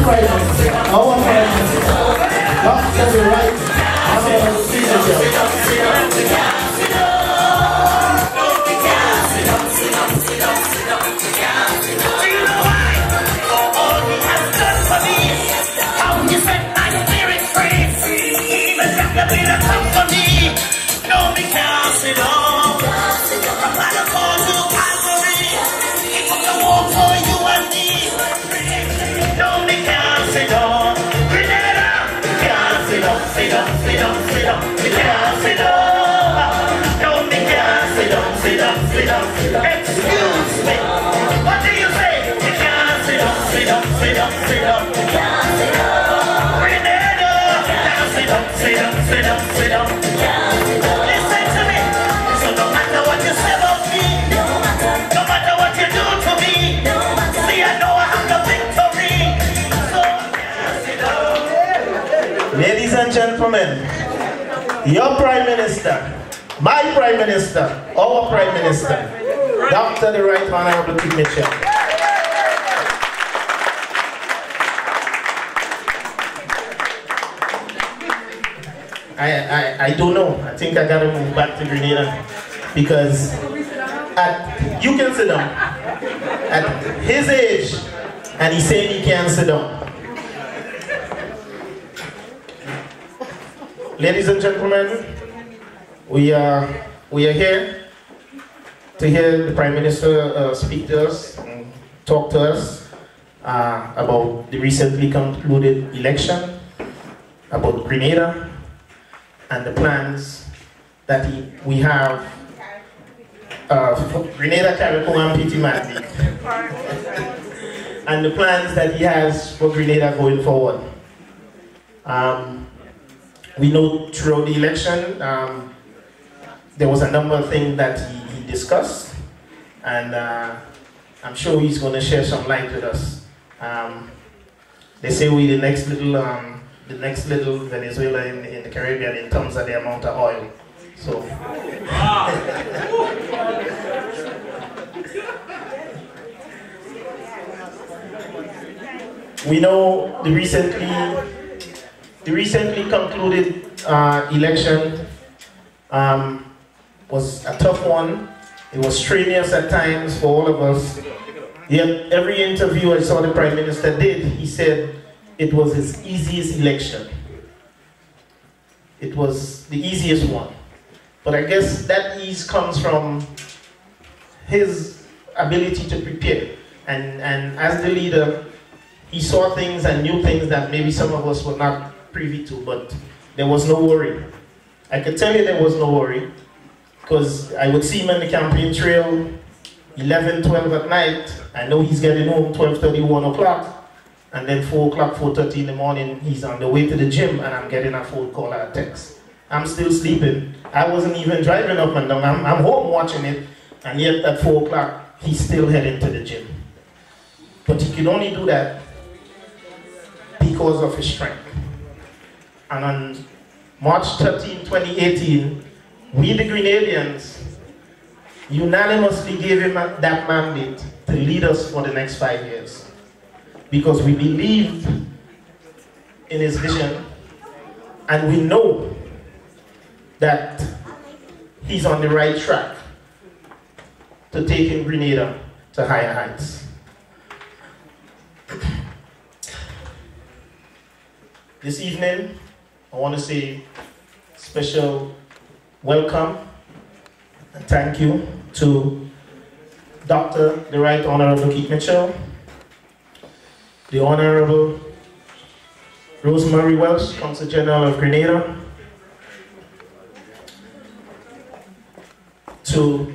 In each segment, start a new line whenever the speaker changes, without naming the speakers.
Prime Minister, Dr. the Rt.Hon signature.
Excuse me, what do you say? You can't sit up, sit up, sit up, sit up. Grenada, can't sit up, sit up, sit up, sit up. Listen to me. So no matter what you say about me, no matter what you do to me, see I know I have the victory. So can't sit up.
Ladies and gentlemen, your Prime Minister, my Prime Minister, our Prime Minister, Dr. the Right Honourable Mitchell. I don't know. I think I gotta move back to Grenada because you can sit down. At his age, and he's saying he can't sit down. Ladies and gentlemen, we are here to hear the Prime Minister speak to us and talk to us about the recently concluded election, about Grenada, and the plans that we have for Grenada, Carriacou, and Petit Mandi, and the plans that he has for Grenada going forward. We know throughout the election, there was a number of things that he discussed, and I'm sure he's going to share some light with us. They say we're the next little Venezuela in the Caribbean in terms of the amount of oil. So, we know the recently concluded election was a tough one. It was strenuous at times for all of us. Yet every interview I saw the Prime Minister did, he said it was his easiest election. It was the easiest one. But I guess that ease comes from his ability to prepare. And as the leader, he saw things and knew things that maybe some of us were not privy to, but there was no worry. I could tell you there was no worry, because I would see him on the campaign trail 11, 12 at night. I know he's getting home 12:30, 1 o'clock, and then 4 o'clock, 4:30 in the morning, he's on the way to the gym, and I'm getting a phone call or a text. I'm still sleeping. I wasn't even driving up and down. I'm home watching it, and yet at 4 o'clock, he's still heading to the gym. But he could only do that because of his strength. And on March 13, 2018, we the Grenadians unanimously gave him that mandate to lead us for the next 5 years. Because we believed in his vision, and we know that he's on the right track to taking Grenada to higher heights. This evening, I want to say special welcome and thank you to Dr. the Right Honourable Mitchell, the Honourable Rosemary Welsh, Consul General of Grenada, to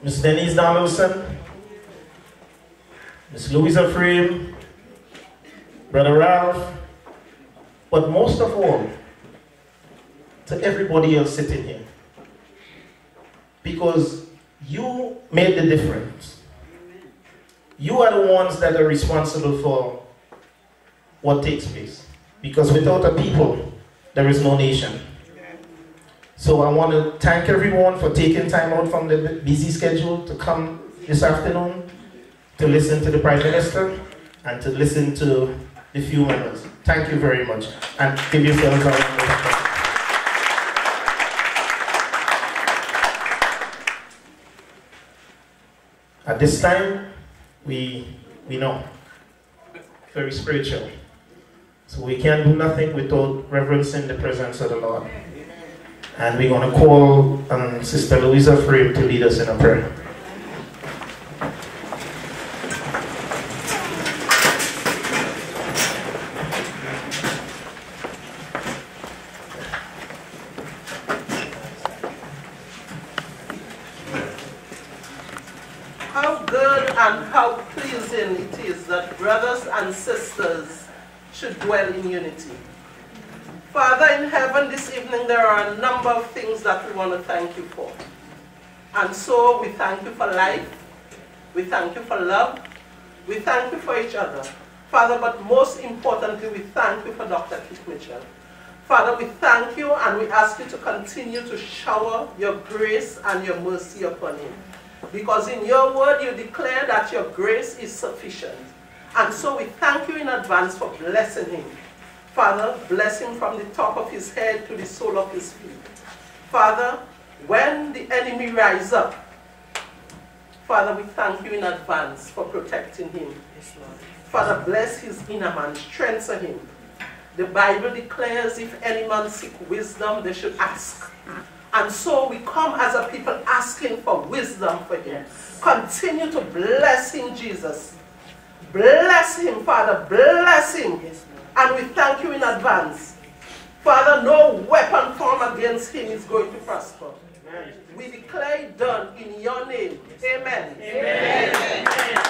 Ms. Denise Donaldson, Ms. Louisa Frame, Brother Ralph, but most of all, to everybody else sitting here. Because you made the difference. You are the ones that are responsible for what takes place. Because without a people, there is no nation. So I want to thank everyone for taking time out from the busy schedule to come this afternoon to listen to the Prime Minister. and to listen to the few members. Thank you very much. And give yourselves a round of applause. At this time, we know, very spiritual. So we can't do nothing without reverencing the presence of the Lord. And we're going to call on Sister Louisa Frame to lead us in a prayer.
How good and how pleasing it is that brothers and sisters should dwell in unity. Father in heaven, this evening there are a number of things that we want to thank you for. And so we thank you for life, we thank you for love, we thank you for each other. Father, but most importantly, we thank you for Dr. Keith Mitchell. Father, we thank you and we ask you to continue to shower your grace and your mercy upon him. Because in your word you declare that your grace is sufficient. And so we thank you in advance for blessing him. Father, bless him from the top of his head to the sole of his feet. Father, when the enemy rise up, Father, we thank you in advance for protecting him. Father, bless his inner man, strengthen him. The Bible declares if any man seek wisdom, they should ask. And so we come as a people asking for wisdom for him. Yes. Continue to bless him, Jesus. Bless him, Father. Bless him. Yes, and we thank you in advance. Father, no weapon formed against him is going to prosper. Amen. We declare it done in your name. Amen. Amen. Amen. Amen.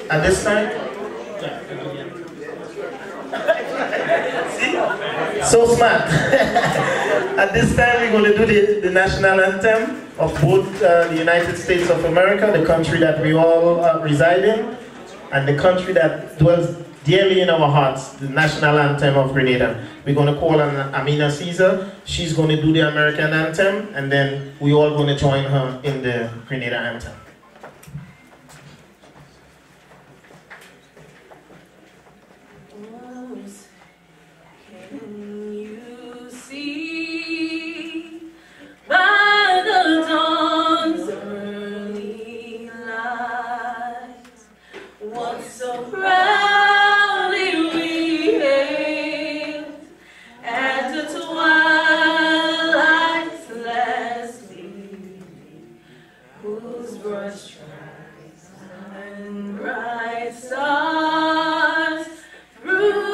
At this time, so smart. At this time, we're going to do the national anthem of both the United States of America, the country that we all reside in, and the country that dwells dearly in our hearts, the national anthem of Grenada. We're going to call on Amina Caesar. She's going to do the American anthem, and then we all going to join her in the Grenada anthem.
By the dawn's early light, what so proudly we hailed at the twilight's last gleaming, whose broad stripes and bright stars through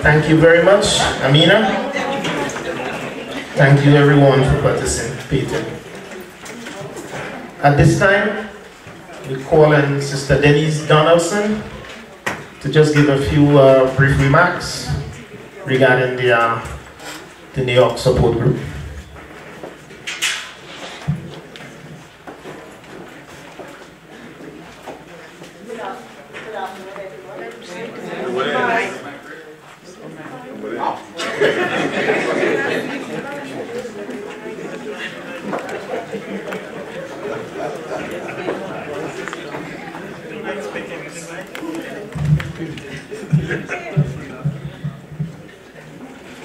Thank you very much, Amina. Thank you everyone for participating. At this time, we call on Sister Denise Donaldson to just give a few brief remarks regarding the New York support group.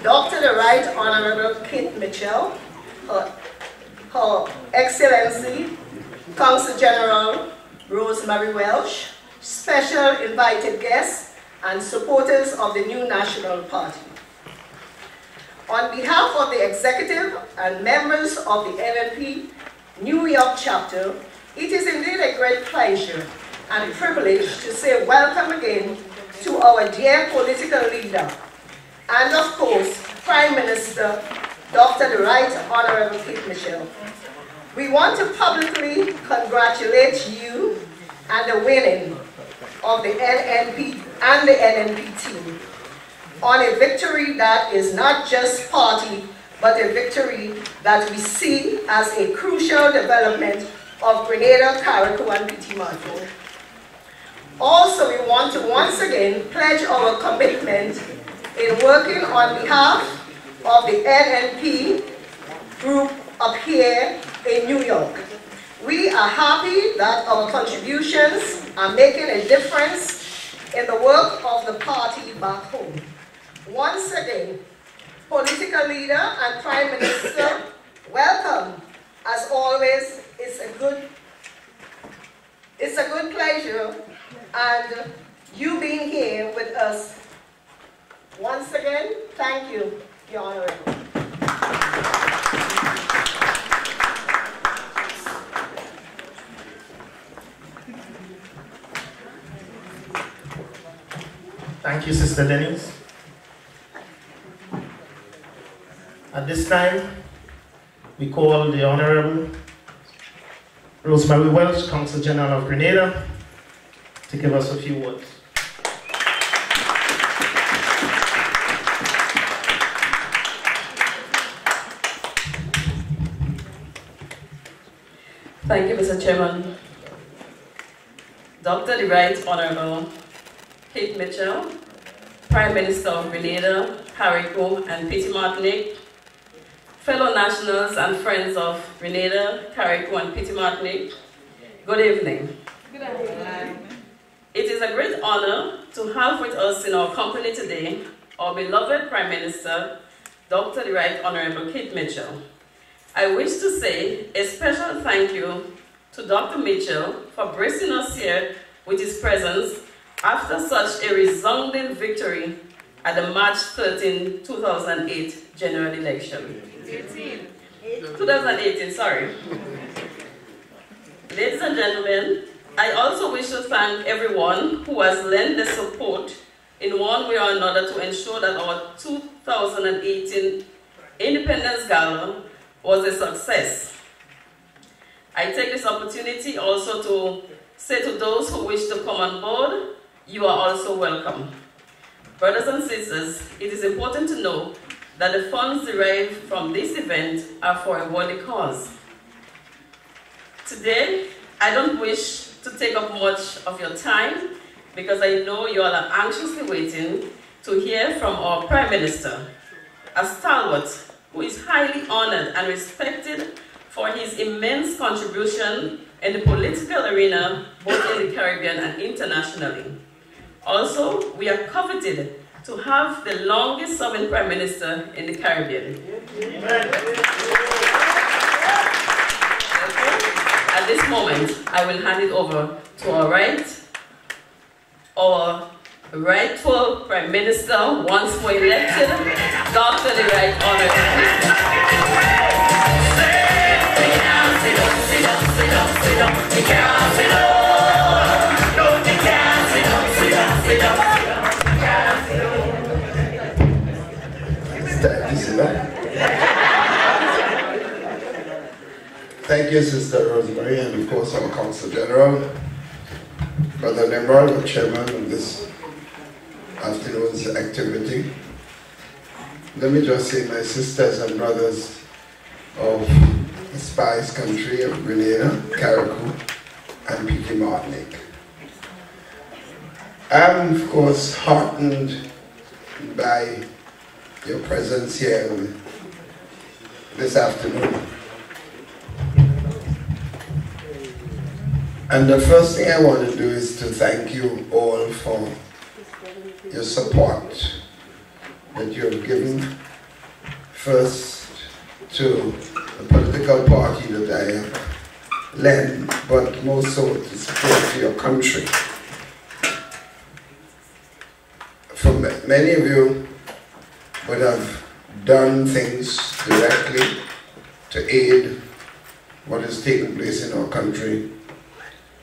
Dr. the Right Honourable Kate Mitchell, Her Excellency, Consul General Rosemary Welsh, special invited guests and supporters of the new National Party. On behalf of the executive and members of the NNP New York chapter, it is indeed a great pleasure and privilege to say welcome again to our dear political leader, and of course, Prime Minister, Dr. the Right Honourable Kate Mitchell. We want to publicly congratulate you and the winning of the NNP and the NNP team on a victory that is not just party, but a victory that we see as a crucial development of Grenada, Carriacou, and Petit Martin. Also, we want to once again pledge our commitment in working on behalf of the NNP group up here in New York. We are happy that our contributions are making a difference in the work of the party back home. Once again, political leader and Prime Minister, welcome. As always, it's a good pleasure, and you being here with us. Once again, thank you, Your Honourable.
Thank you, Sister Denise. At this time, we call the Honourable Rosemary Welsh, Consul General of Grenada, to give us a few words.
Thank you, Mr. Chairman. Dr. the Right Honourable Kate Mitchell, Prime Minister of Grenada, Carriacou, and Petit Martinique, fellow nationals and friends of Grenada, Carriacou, and Petit Martinique, good evening.
Good evening.
It is a great honor to have with us in our company today our beloved Prime Minister, Dr. the Right Honourable Kate Mitchell. I wish to say a special thank you to Dr. Mitchell for gracing us here with his presence after such a resounding victory at the March 13, 2008 general election. 2018, sorry. Ladies and gentlemen, I also wish to thank everyone who has lent their support in one way or another to ensure that our 2018 Independence Gala was a success. I take this opportunity also to say to those who wish to come on board, you are also welcome. Brothers and sisters, it is important to know that the funds derived from this event are for a worthy cause. Today, I don't wish to take up much of your time because I know you all are anxiously waiting to hear from our Prime Minister, a stalwart who is highly honored and respected for his immense contribution in the political arena, both in the Caribbean and internationally. Also, we are coveted to have the longest serving Prime Minister in the Caribbean. Amen. At this moment, I will hand it over to our rightful Prime Minister, once more elected, Dr. the Right Honourable.
time to sit down. Thank you, Sister Rosemary, and of course our Council General, Brother Nimrod, the chairman of this afternoon's activity. Let me just say, my sisters and brothers of the Spice country of Grenada, Carriacou, and P.T. Martinique. I'm, of course, heartened by your presence here this afternoon. And the first thing I want to do is to thank you all for your support that you have given, first to the political party that I have led, but more so to support to your country. For many of you would have done things directly to aid what is taking place in our country.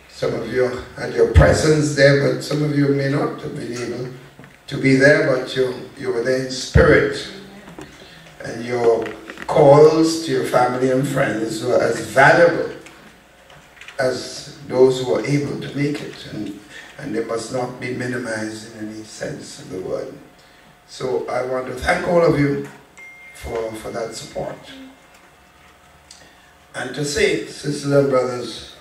Some of you had your presence there, but some of you may not have been able to be there, but you were there in spirit. And your calls to your family and friends were as valuable as those who were able to make it. And they must not be minimized in any sense of the word. So I want to thank all of you for that support. And to say, sisters and brothers,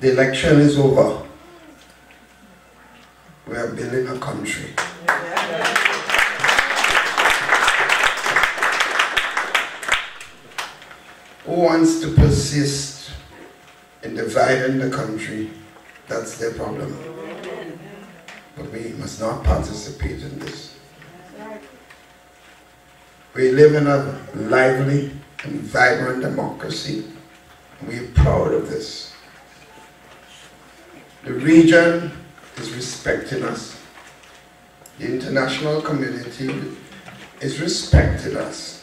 the election is over. We are building a country. Who wants to persist in dividing the country? That's their problem. But we must not participate in this. We live in a lively and vibrant democracy. And we are proud of this. The region is respecting us. The international community is respecting us.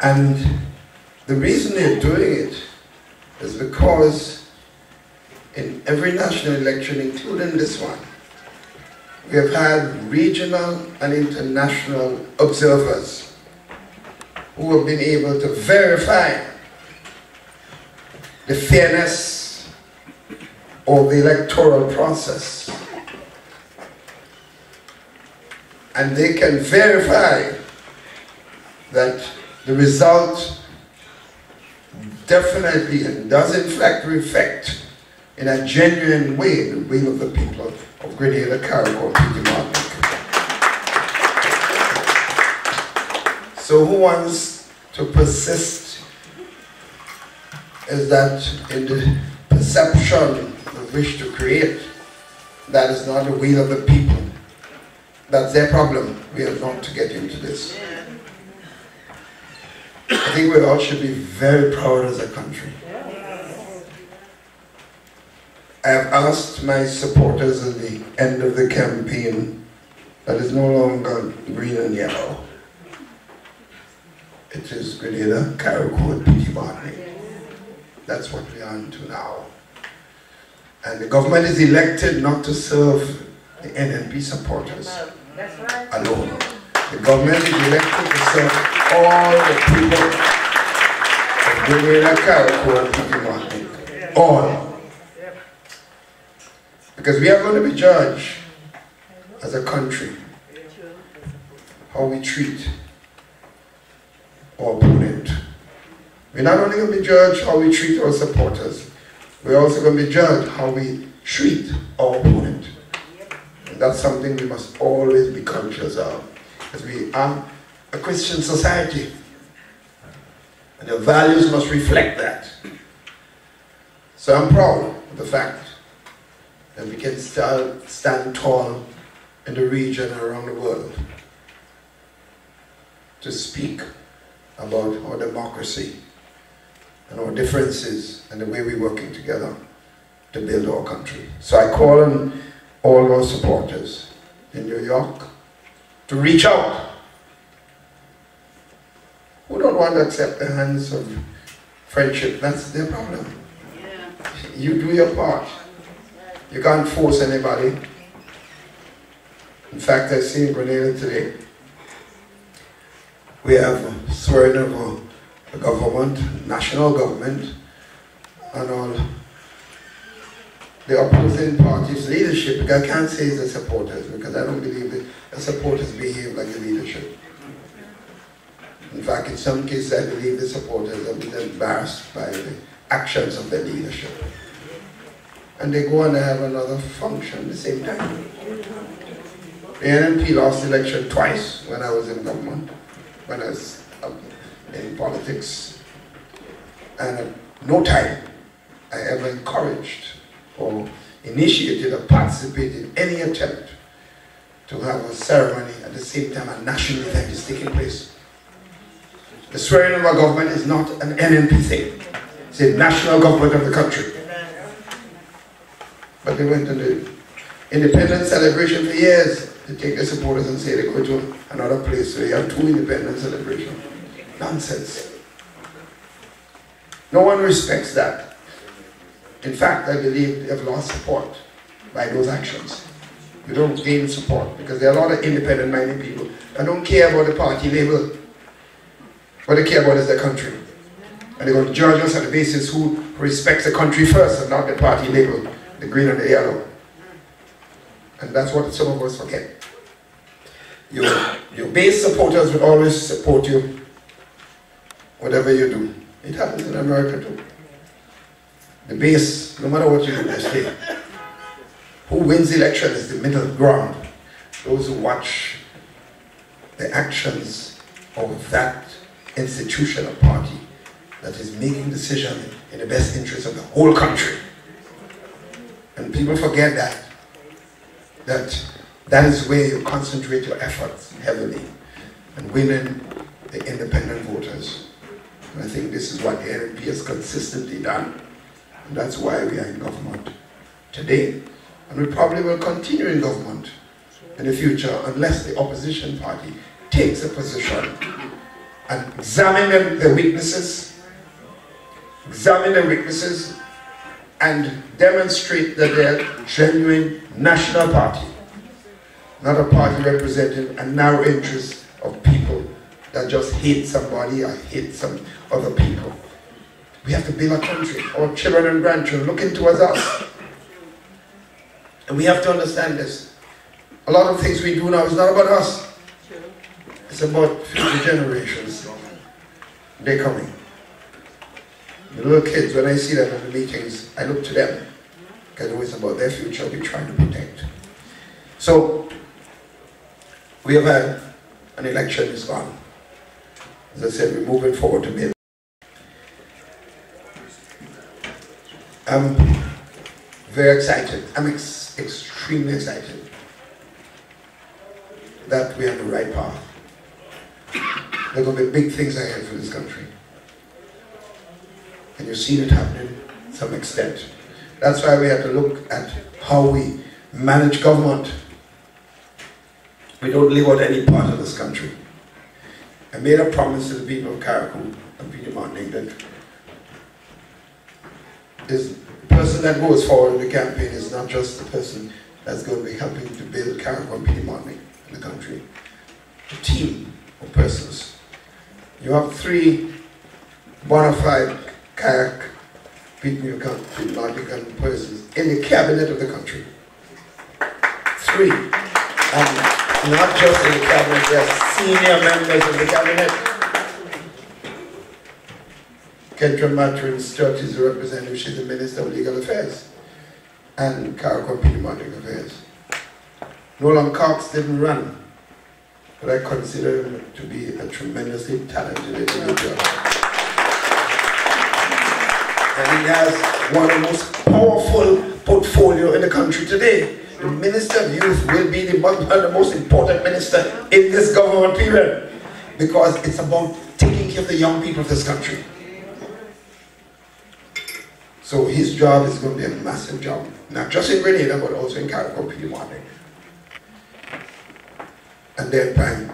And the reason they're doing it is because in every national election, including this one, we have had regional and international observers who have been able to verify the fairness of the electoral process. And they can verify that the result definitely and does in fact reflect in a genuine way the will of the people of Grenada, Carriacou, and P.T. Martinique. So who wants to persist is that in the perception the wish to create, that is not the will of the people. That's their problem. We are not to get into this. I think we all should be very proud as a country. I have asked my supporters at the end of the campaign that is no longer green and yellow. It is Grenada, Carriacou, and P.T. Martinique. That's what we are into now. And the government is elected not to serve the NNP supporters alone. The government is elected to serve all the people of Grenada, Carriacou, and P.T. Martinique. All. Because we are going to be judged as a country how we treat our opponent. We're not only going to be judged how we treat our supporters, we're also going to be judged how we treat our opponent. And that's something we must always be conscious of, because we are a Christian society. And the values must reflect that. So I'm proud of the fact that we can stand tall in the region and around the world to speak about our democracy and our differences and the way we're working together to build our country. So I call on all our supporters in New York to reach out. Who don't want to accept the hands of friendship? That's their problem. You do your part. You can't force anybody. In fact, I see in Grenada today, we have swearing of a government, national government, and all the opposing parties' leadership, because I can't say it's the supporters, because I don't believe that the supporters behave like the leadership. In fact, in some cases, I believe the supporters have been embarrassed by the actions of the leadership. And they go on to have another function at the same time. The NNP lost the election twice when I was in government, when I was in politics. And at no time I ever encouraged or initiated or participated in any attempt to have a ceremony at the same time a national event is taking place. The swearing of our government is not an NNP thing. It's a national government of the country. But they went to the independence celebration for years. They take their supporters and say they go to another place. So they have 2 independence celebrations. Nonsense. No one respects that. In fact, I believe they have lost support by those actions. We don't gain support because there are a lot of independent-minded people that don't care about the party label. What they care about is their country. And they're going to judge us on the basis who respects the country first and not the party label, the green and the yellow. And that's what some of us forget. Your base supporters will always support you, whatever you do. It happens in America too. The base, no matter what you do, they stay. Who wins the election is the middle ground. Those who watch the actions of that institution or party that is making decisions in the best interest of the whole country. And people forget that is where you concentrate your efforts heavily and winning the independent voters. And I think this is what the NNP has consistently done. And that's why we are in government today. And we probably will continue in government in the future unless the opposition party takes a position and examine the weaknesses and demonstrate that they're a genuine national party, not a party representing a narrow interest of people that just hate somebody or hate some other people. We have to build a country. Our children and grandchildren looking towards us. And we have to understand this. A lot of things we do now is not about us. It's about future generations. They're coming. The little kids, when I see them in the meetings, I look to them. Because it's about their future we're trying to protect. So, we have had an election is gone. As I said, we're moving forward to build. I'm very excited. I'm extremely excited that we're on the right path. There are going to be big things ahead for this country. And you've seen it happening to some extent. That's why we have to look at how we manage government. We don't live out any part of this country. I made a promise to the people of Carriacou and Peter Martin that the person that goes forward in the campaign is not just the person that's going to be helping to build Carriacou and Peter Martin in the country. A team of persons. You have 3 bona fide Carriacou, Peter Martin persons in the cabinet of the country. 3. And not just in the cabinet, they are senior members of the cabinet. Kentra Matrin's church is the representative, she's the Minister of Legal Affairs and Carriacou Peter Martin Affairs. Nolan Cox didn't run, but I consider him to be a tremendously talented individual. And he has one of the most powerful portfolio in the country today. The Minister of Youth will be one of the most important minister in this government period because it's about taking care of the young people of this country. So his job is going to be a massive job, not just in Grenada but also in Carriacou Peter Martin. And then Prime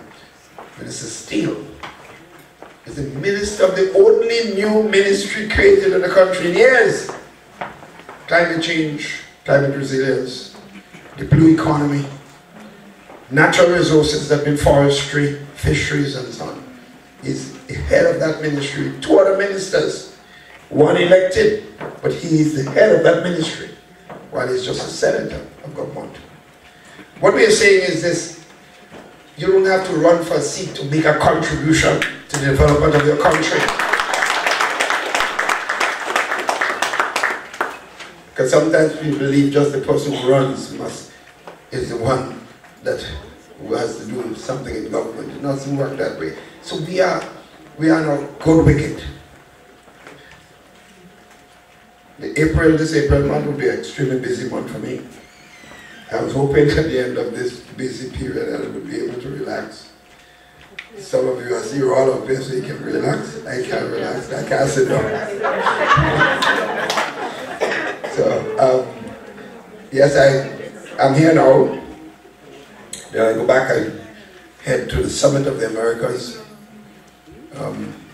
Minister Steele is the minister of the only new ministry created in the country in years. Climate change, climate resilience, the blue economy, natural resources, that means forestry, fisheries, and so on. He's the head of that ministry. 2 other ministers, one elected, but he is the head of that ministry, while he's just a senator of government. What we are saying is this: you don't have to run for a seat to make a contribution to the development of your country. Because sometimes people believe just the person who runs is the one that who has to do something in government. It doesn't work that way. So we are not good wicked. This April month will be an extremely busy month for me. I was hoping at the end of this busy period that I would be able to relax. Some of you, I see you're all up here so you can relax. I can't relax, I can't sit down. So, yes, I'm here now. Then I go back, I head to the Summit of the Americas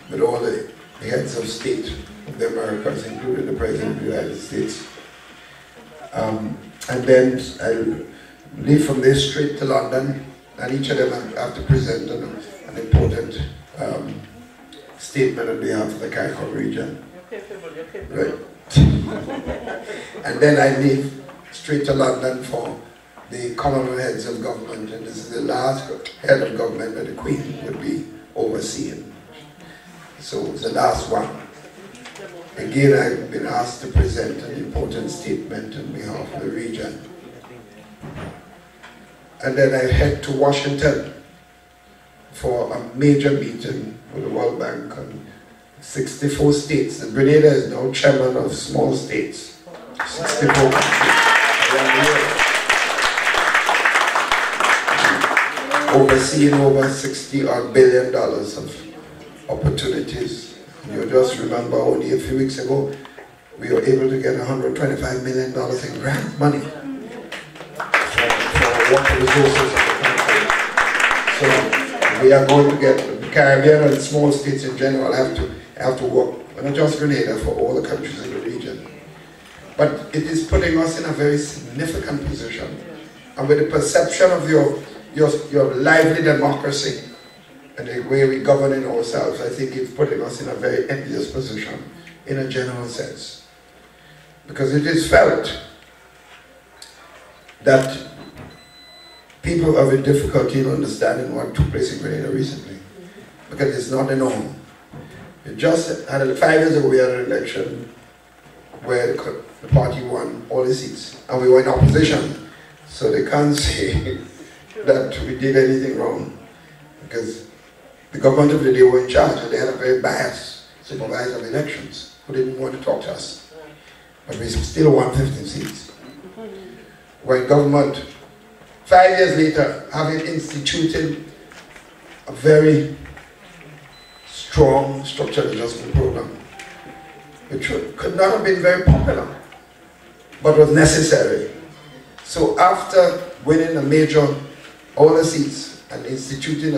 with all the heads of state of the Americas, including the President of the United States. And then I leave from there straight to London, and each of them have to present an important statement on behalf of the CARICOM region. Right. And then I leave straight to London for the Commonwealth heads of government, and this is the last head of government that the Queen would be overseeing. So it's the last one. Again, I've been asked to present an important statement on behalf of the region. And then I head to Washington for a major meeting with the World Bank on 64 states. And Grenada is now chairman of small states. 64 countries around the world. Overseeing over $60 billion of opportunities. You just remember only a few weeks ago, we were able to get $125 million in grant money for water resources of the country. So we are going to get the Caribbean and small states in general have to work, not just Grenada, for all the countries in the region. But it is putting us in a very significant position. And with the perception of your lively democracy, and the way we govern ourselves, I think it's putting us in a very envious position, in a general sense. Because it is felt that people have a difficulty in understanding what took place in Grenada recently. Because it's not the norm. We just had 5 years ago, we had an election where the party won all the seats, and we were in opposition. So they can't say that we did anything wrong, because the government of the day were in charge, and they had a very biased supervisor of elections who didn't want to talk to us. But we still won 15 seats. When government, 5 years later, having instituted a very strong structural adjustment program, which could not have been very popular, but was necessary. So after winning a major, all the seats, and instituting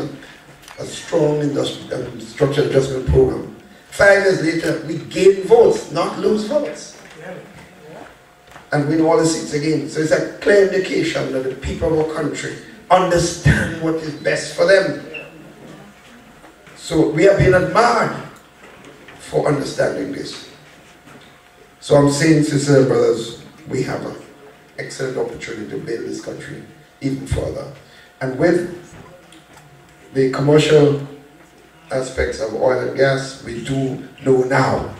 a strong structural adjustment program, 5 years later, we gain votes, not lose votes. And win all the seats again. So it's a clear indication that the people of our country understand what is best for them. So we are being admired for understanding this. So I'm saying, sisters and brothers, we have an excellent opportunity to build this country even further. And with the commercial aspects of oil and gas, we do know now.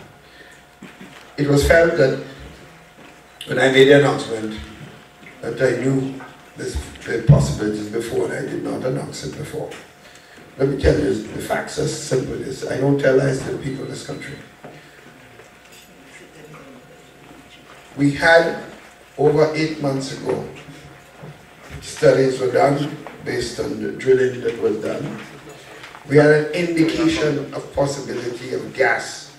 It was felt that when I made the announcement that I knew the possibilities before, and I did not announce it before. Let me tell you, the facts are simple as this. I don't tell lies to the people of this country. We had, over 8 months ago, studies were done based on the drilling that was done. We had an indication of possibility of gas.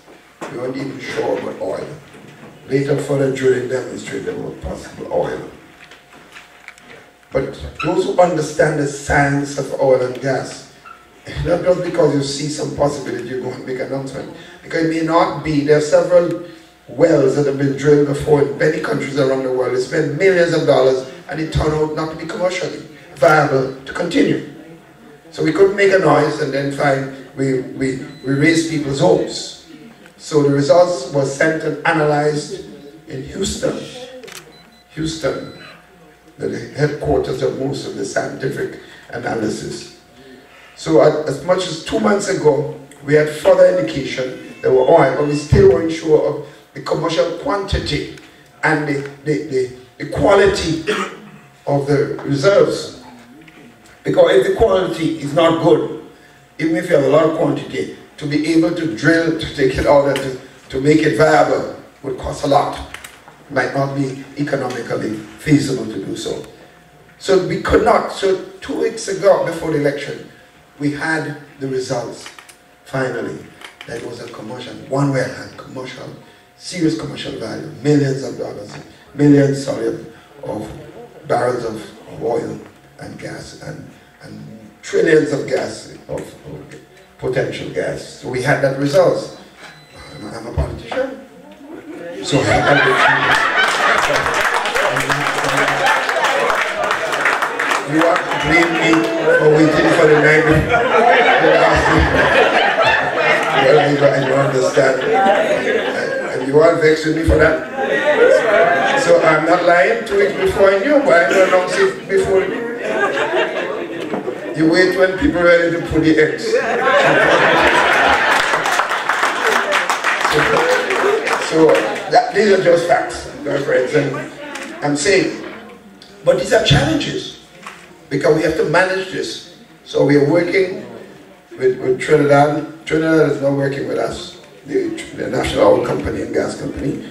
We weren't even sure about oil. Later, further drilling demonstrated about possible oil. But those who understand the science of oil and gas, not just because you see some possibility, you go and make an announcement. Because it may not be. There are several wells that have been drilled before in many countries around the world. They spend millions of dollars and it turned out not to be commercially viable to continue. So we couldn't make a noise and then find we raised people's hopes. So the results were sent and analyzed in Houston, the headquarters of most of the scientific analysis. So as much as 2 months ago, we had further indication there were oil, but we still weren't sure of the commercial quantity and the quality of the reserves. Because if the quality is not good, even if you have a lot of quantity, to be able to drill, to take it out and to make it viable would cost a lot. It might not be economically feasible to do so. So we could not. So 2 weeks ago, before the election, we had the results, finally. That was a commercial, one well had commercial, serious commercial value, millions of dollars, millions, sorry, of barrels of oil and gas, and trillions of gas, of potential gas. So we had that results. I'm a politician. So I had you want to blame me for waiting for the night? Well, I don't understand. And you all vexed with me for that? So I'm not lying 2 weeks before I knew, but I don't announce it before. You wait when people are ready to put the eggs. So these are just facts, my friends, and I'm saying, but these are challenges because we have to manage this. So we are working with Trinidad. Trinidad is now working with us, the national oil company and gas company.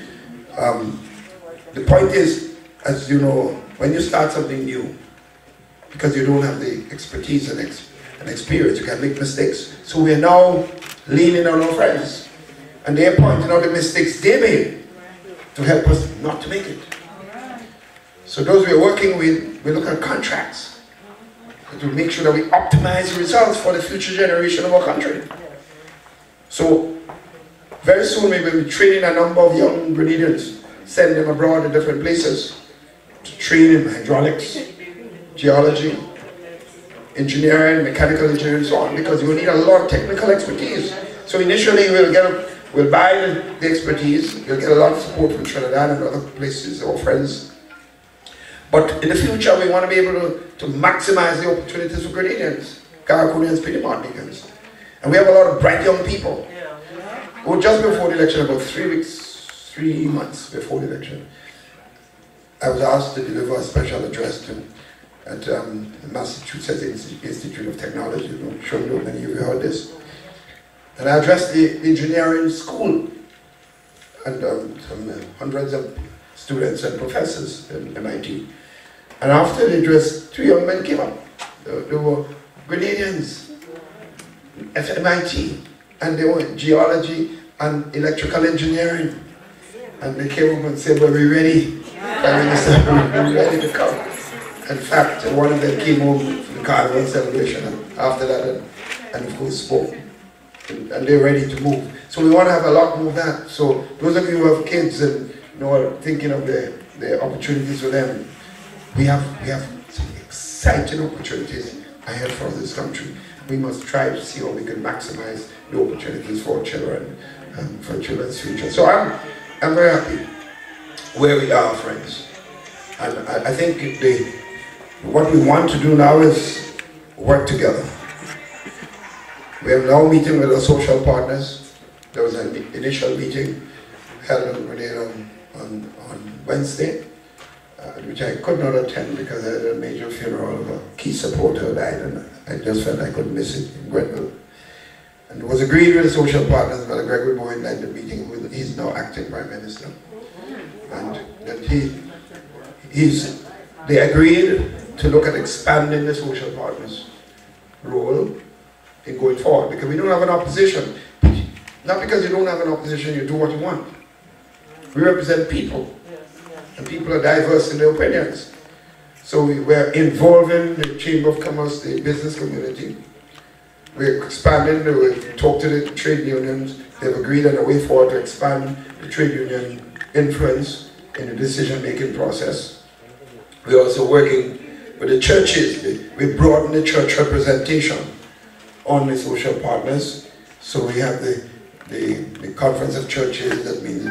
The point is, as you know, when you start something new, because you don't have the expertise and experience, you can make mistakes. So we are now leaning on our friends, and they are pointing out the mistakes they made to help us not to make it. So those we are working with, we look at contracts to make sure that we optimize the results for the future generation of our country. So very soon we will be training a number of young Grenadians, send them abroad to different places to train in hydraulics, geology, engineering, mechanical engineering, and so on, because you will need a lot of technical expertise. So initially we'll buy the expertise, we'll get a lot of support from Trinidad and other places, our friends. But in the future we want to be able to maximize the opportunities for Grenadians, Caraconians, Martinians. And we have a lot of bright young people who just before the election, about 3 months before the election, I was asked to deliver a special address at the Massachusetts Institute of Technology. I'm sure many of you heard this. And I addressed the engineering school and hundreds of students and professors in MIT. And after the address, 2 young men came up. They were Grenadians at MIT, and they were in geology and electrical engineering. And they came up and said, well, we're ready. Prime Minister, we're ready to come. In fact, one of them came home for the carnival celebration after that and of course spoke. And they're ready to move. So we want to have a lot more of that. So those of you who have kids and are thinking of the opportunities for them, we have some exciting opportunities ahead for this country. We must try to see how we can maximize the opportunities for children and for children's future. So I'm very happy where we are, friends. And I think what we want to do now is work together. We are now meeting with our social partners. There was an initial meeting held in Grenada on Wednesday, which I could not attend because I had a major funeral of a key supporter who died, and I just felt I couldn't miss it in Grenada. And it was agreed with the social partners. Brother Gregory Bowen led the meeting. He's now acting Prime Minister. And that they agreed to look at expanding the social partners' role in going forward, because we don't have an opposition. Not because you don't have an opposition, you do what you want. We represent people, and people are diverse in their opinions. So we're involving the Chamber of Commerce, the business community. We're expanding, we talk to the trade unions. They've agreed on a way forward to expand the trade union influence in the decision-making process. We're also working with the churches. We broaden the church representation on the social partners. So we have the Conference of Churches, that means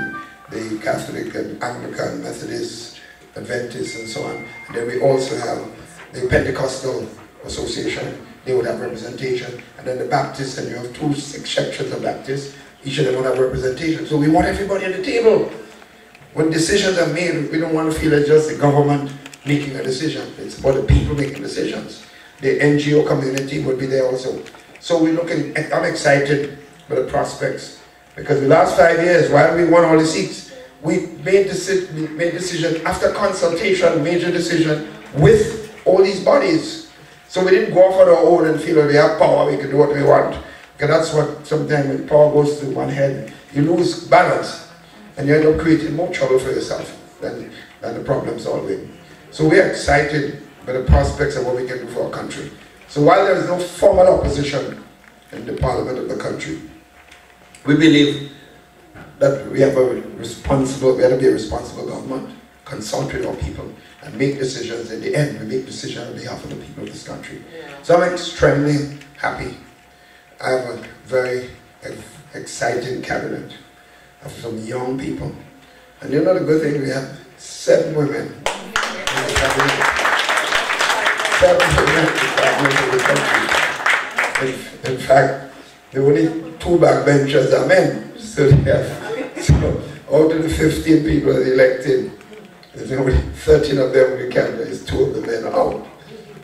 the Catholic and Anglican, Methodist, Adventist, and so on. And then we also have the Pentecostal Association. They would have representation. And then the Baptists, and you have 2 sections of Baptists. Each of them would have representation. So we want everybody at the table. When decisions are made, we don't want to feel it's just the government making a decision. It's about the people making decisions. The NGO community would be there also. So we're looking, I'm excited for the prospects. Because the last 5 years, while we won all the seats, we made decision after consultation, major decision with all these bodies. So we didn't go off on our own and feel that we have power, we can do what we want. Because that's what sometimes when power goes to one head, you lose balance. And you end up creating more trouble for yourself than the problem solving. So we're excited by the prospects of what we can do for our country. So while there is no formal opposition in the parliament of the country, we believe that we have to be a responsible government, consult with our people, and make decisions. In the end, we make decisions on behalf of the people of this country. So I'm extremely happy. I have a very exciting cabinet of some young people. And you know the good thing, we have 7 women in the cabinet. 7 women in the cabinet of the country. In fact, the only 2 backbenchers are men. So out of the 15 people that elected, there's only 13 of them in the cabinet. There's 2 of the men out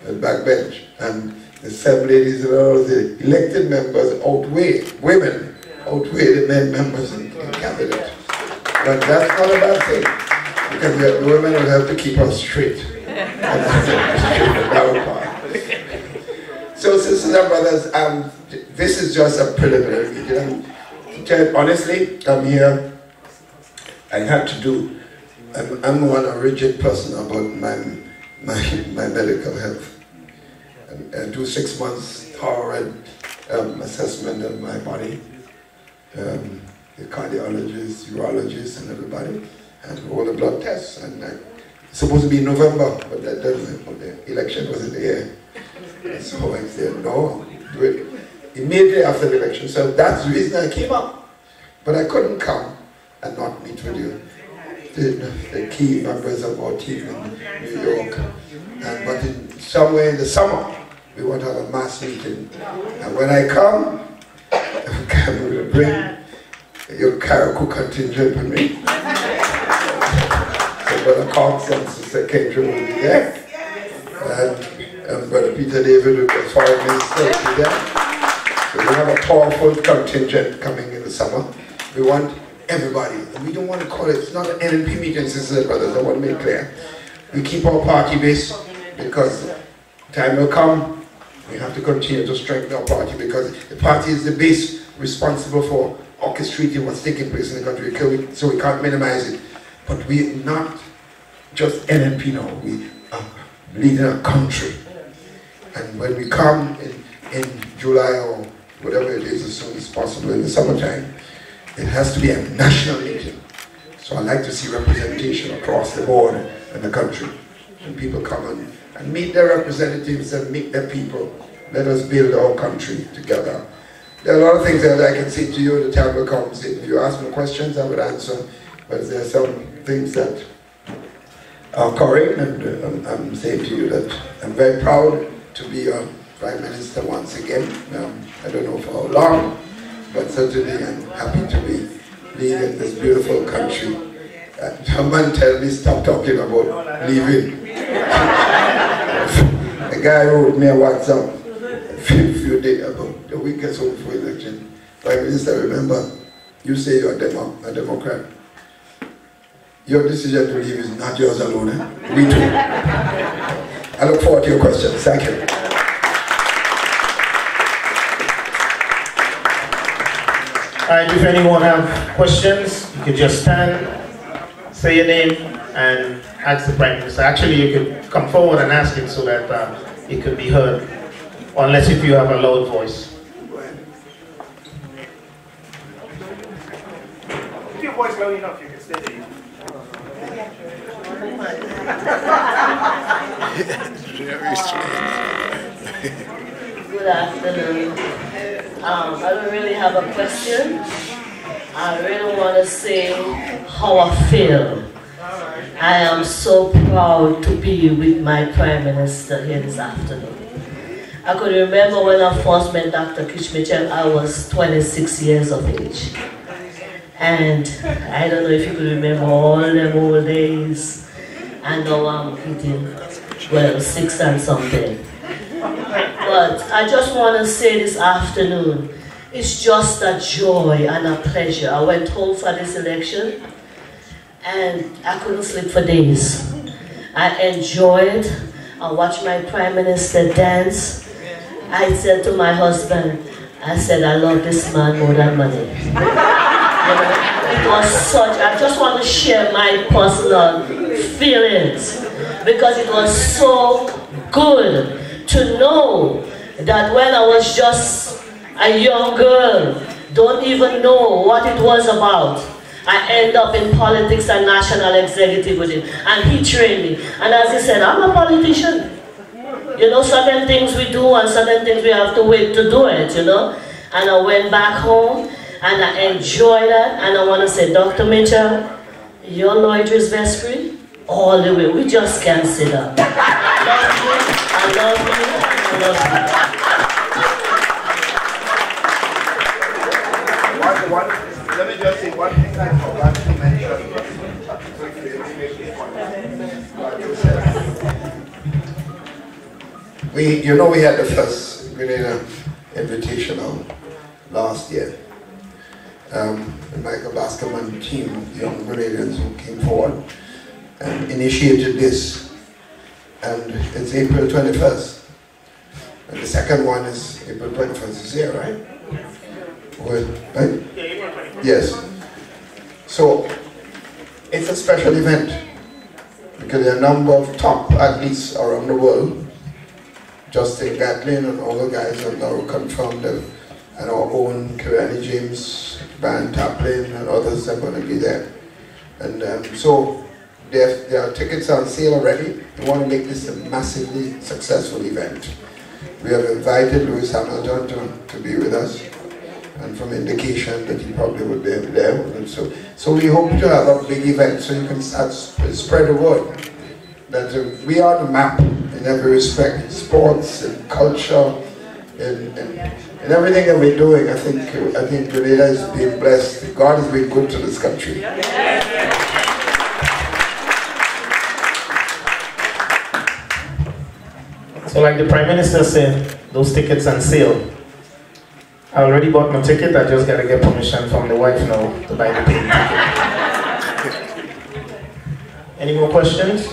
at backbench. And the 7 ladies and all the elected members outweigh the men members in the cabinet. But that's not a bad thing, because the women will have to keep us straight. So sisters and brothers, this is just a preliminary meeting. Honestly, I'm here, I had to do, I'm a rigid person about my medical health. And do 6 months thorough assessment of my body. The cardiologist, urologist, and everybody, and all the blood tests. And it's supposed to be in November, but that doesn't. The election was in the air. So I said, no, do it immediately after the election. So that's the reason I came up. But I couldn't come and not meet with you, the key members of our team in New York. But in somewhere in the summer, we want to have a mass meeting. And when I come, I will bring your Karakou contingent with me. So Brother Cox and Sister Kendra will be there. And Brother Peter David, who is Foreign Minister, will be there. So we have a powerful contingent coming in the summer. We want everybody. And we don't want to call it, it's not an NNP meeting, sisters and brothers, I want to make clear. We keep our party base because time will come, we have to continue to strengthen our party, because the party is the base responsible for orchestrating what's taking place in the country, so we can't minimize it. But we're not just NNP now, we are leading a country. And when we come in July or whatever it is, as soon as possible in the summertime, it has to be a national meeting. So I'd like to see representation across the board in the country. And people come and meet their representatives and meet their people. Let us build our country together. There are a lot of things that I can say to you. The time will come. If you ask me questions, I would answer. But there are some things that are occurring, and I'm saying to you that I'm very proud to be your Prime Minister once again. I don't know for how long, but certainly I'm happy to be leading this beautiful country. Someone tell me stop talking about leaving. A guy wrote me a WhatsApp a few days ago, a week or so before election. Prime Minister, remember, you say you're a Democrat. Your decision to leave is not yours alone. We too. I look forward to your questions. Thank you.
Alright, if anyone have questions, you could just stand, say your name, and ask the Prime Minister. Actually, you could come forward and ask it so that it could be heard, unless if you have a loud voice.
If your voice loud enough, you can stay there. Good afternoon. I don't really have a question. I really want to say how I feel. I am so proud to be with my Prime Minister here this afternoon. I could remember when I first met Dr. Mitchell, I was 26 years of age. And I don't know if you could remember all them old days. And now I'm hitting, well, 6 and something. But I just want to say this afternoon, it's just a joy and a pleasure. I went home for this election and I couldn't sleep for days. I enjoyed, I watched my Prime Minister dance. I said to my husband, I said, I love this man more than money. You know, it was such, I just want to share my personal feelings because it was so good to know that when I was just a young girl, don't even know what it was about, I end up in politics and national executive with him, and he trained me. And as he said, I'm a politician. You know, certain things we do and certain things we have to wait to do it, you know. And I went back home and I enjoyed that. And I want to say, Dr. Mitchell, your loyalty is best free all the way. We just can't sit down. I love you. I love you.
Let me just say one thing I forgot to mention. We had the first Grenada Invitational last year. The Michael Baskerman team, young Grenadians who came forward and initiated this. And it's April 21st. And the second one is April 21st this year, right? Right? Yes. So it's a special event because there are a number of top athletes around the world. Justin Gatlin and all the guys are now confirmed, and our own Kirani James, Van Taplin and others are going to be there. And so there are tickets on sale already. We want to make this a massively successful event. We have invited Lewis Hamilton to be with us, and from indication that he probably would be there. And so we hope to have a big event so you can start spread the word that we are the map in every respect, sports and culture and everything that we're doing. I think Grenada is being blessed. God has been good to this country.
So like the Prime Minister said, those tickets on sale. I already bought my ticket, I just gotta get permission from the wife now to buy the paid ticket. Any more questions?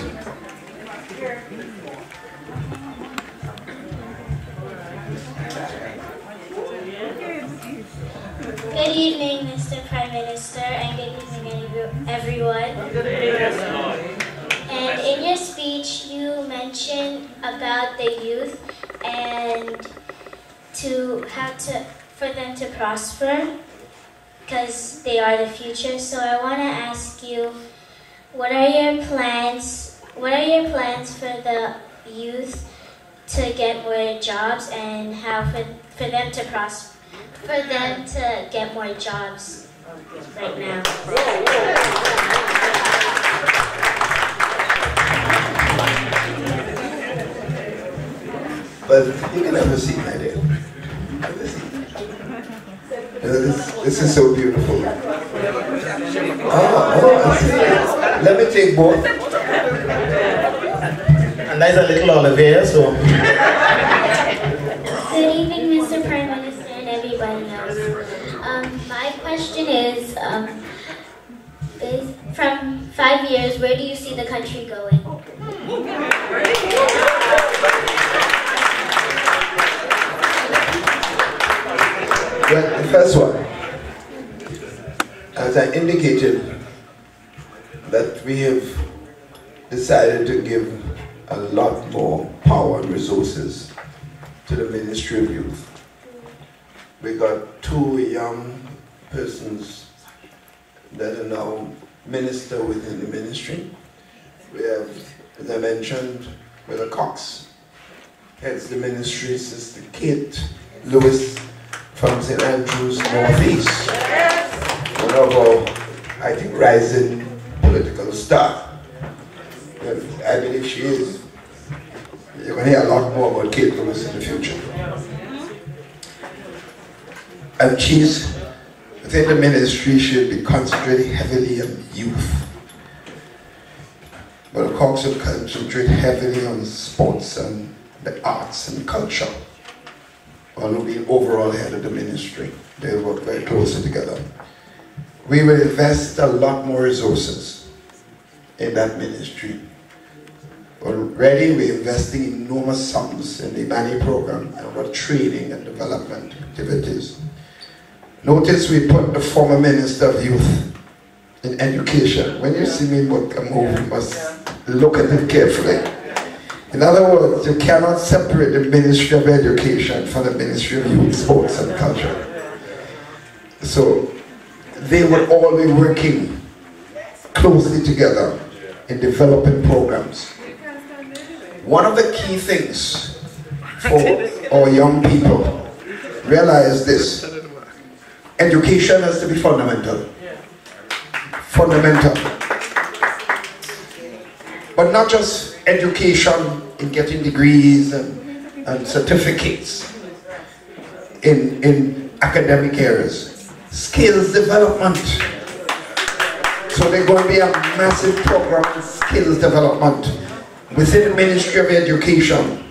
Good evening, Mr. Prime Minister, and good evening, everyone. Good evening. And in your speech, you mentioned about the youth and for them to prosper because they are the future. So I want to ask you, what are your plans? What are your plans for the youth to get more jobs and how for them to prosper? For them to get more jobs right now.
But you can have a seat, my dear. This is so beautiful. Let me take both.
And there's a little olive here, so.
Good evening, Mr. Prime Minister and everybody else. My question is, from 5 years, where do you see the country going?
Well, the first one, as I indicated, that we have decided to give a lot more power and resources to the Ministry of Youth. We got 2 young persons that are now minister within the ministry. We have, as I mentioned, Brother Cox, heads the ministry, Sister Kate Lewis from St. Andrews Northeast. One of our, I think, rising political star. And I believe she is. You're going to hear a lot more about Kate Lewis in the future. And she's, within the ministry, she'll be concentrating heavily on youth. But Cox will concentrate heavily on sports and the arts and culture. Although being overall head of the ministry, they work very closely together. We will invest a lot more resources in that ministry. Already we're investing enormous sums in the Imani program and our training and development activities. Notice we put the former Minister of Youth in Education. When you see me make a move, you must look at it carefully. In other words, you cannot separate the Ministry of Education from the Ministry of Youth, Sports and Culture. So they will all be working closely together in developing programs. One of the key things for our young people, realize this: education has to be fundamental. Fundamental. But not just education in getting degrees and certificates in academic areas. Skills development. So there's going to be a massive program in skills development within the Ministry of Education.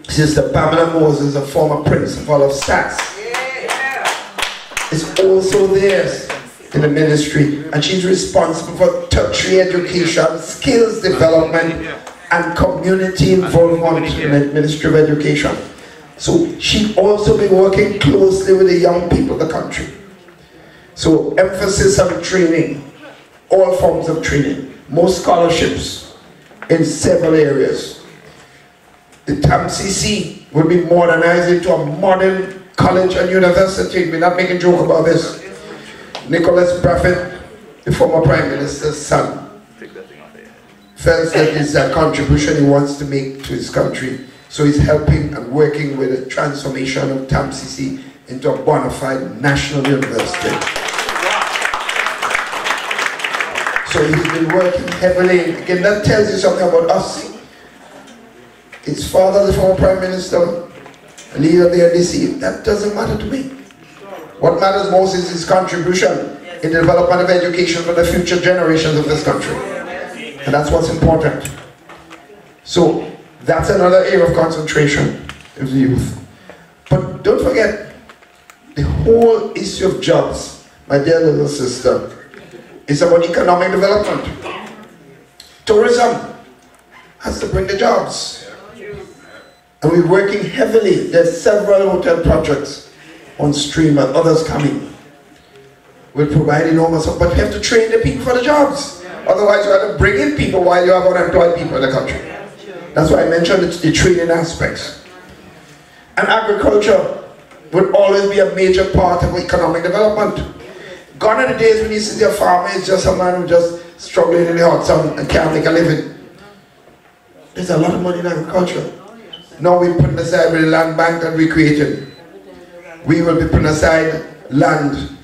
Sister Pamela Moses, a former principal of SAS, is also there in the ministry, and she's responsible for tertiary education, skills development, and community involvement in the Ministry of Education. So she also be working closely with the young people of the country. So emphasis on training, all forms of training, more scholarships in several areas. The TAMCC will be modernized into a modern college and university. We're not making a joke about this. Nicholas Braffett, the former Prime Minister's son, felt that it's a contribution he wants to make to his country. So he's helping and working with the transformation of TAMCC into a bona fide national university. So he's been working heavily. Again, that tells you something about us. His father, the former Prime Minister, a leader of the NDC, that doesn't matter to me. What matters most is his contribution in the development of education for the future generations of this country. And that's what's important. So that's another area of concentration of the youth. But don't forget, the whole issue of jobs, my dear little sister, is about economic development. Tourism has to bring the jobs. And we're working heavily. There's several hotel projects on stream and others coming. We'll provide enormous, but we have to train the people for the jobs. Otherwise you have to bring in people while you have unemployed people in the country. That's why I mentioned the training aspects. And agriculture will always be a major part of economic development. Gone are the days when you see a farmer is just a man who's just struggling in the hot sun and can't make a living. There's a lot of money in agriculture. Now we're putting aside with the land bank that we created. We will be putting aside land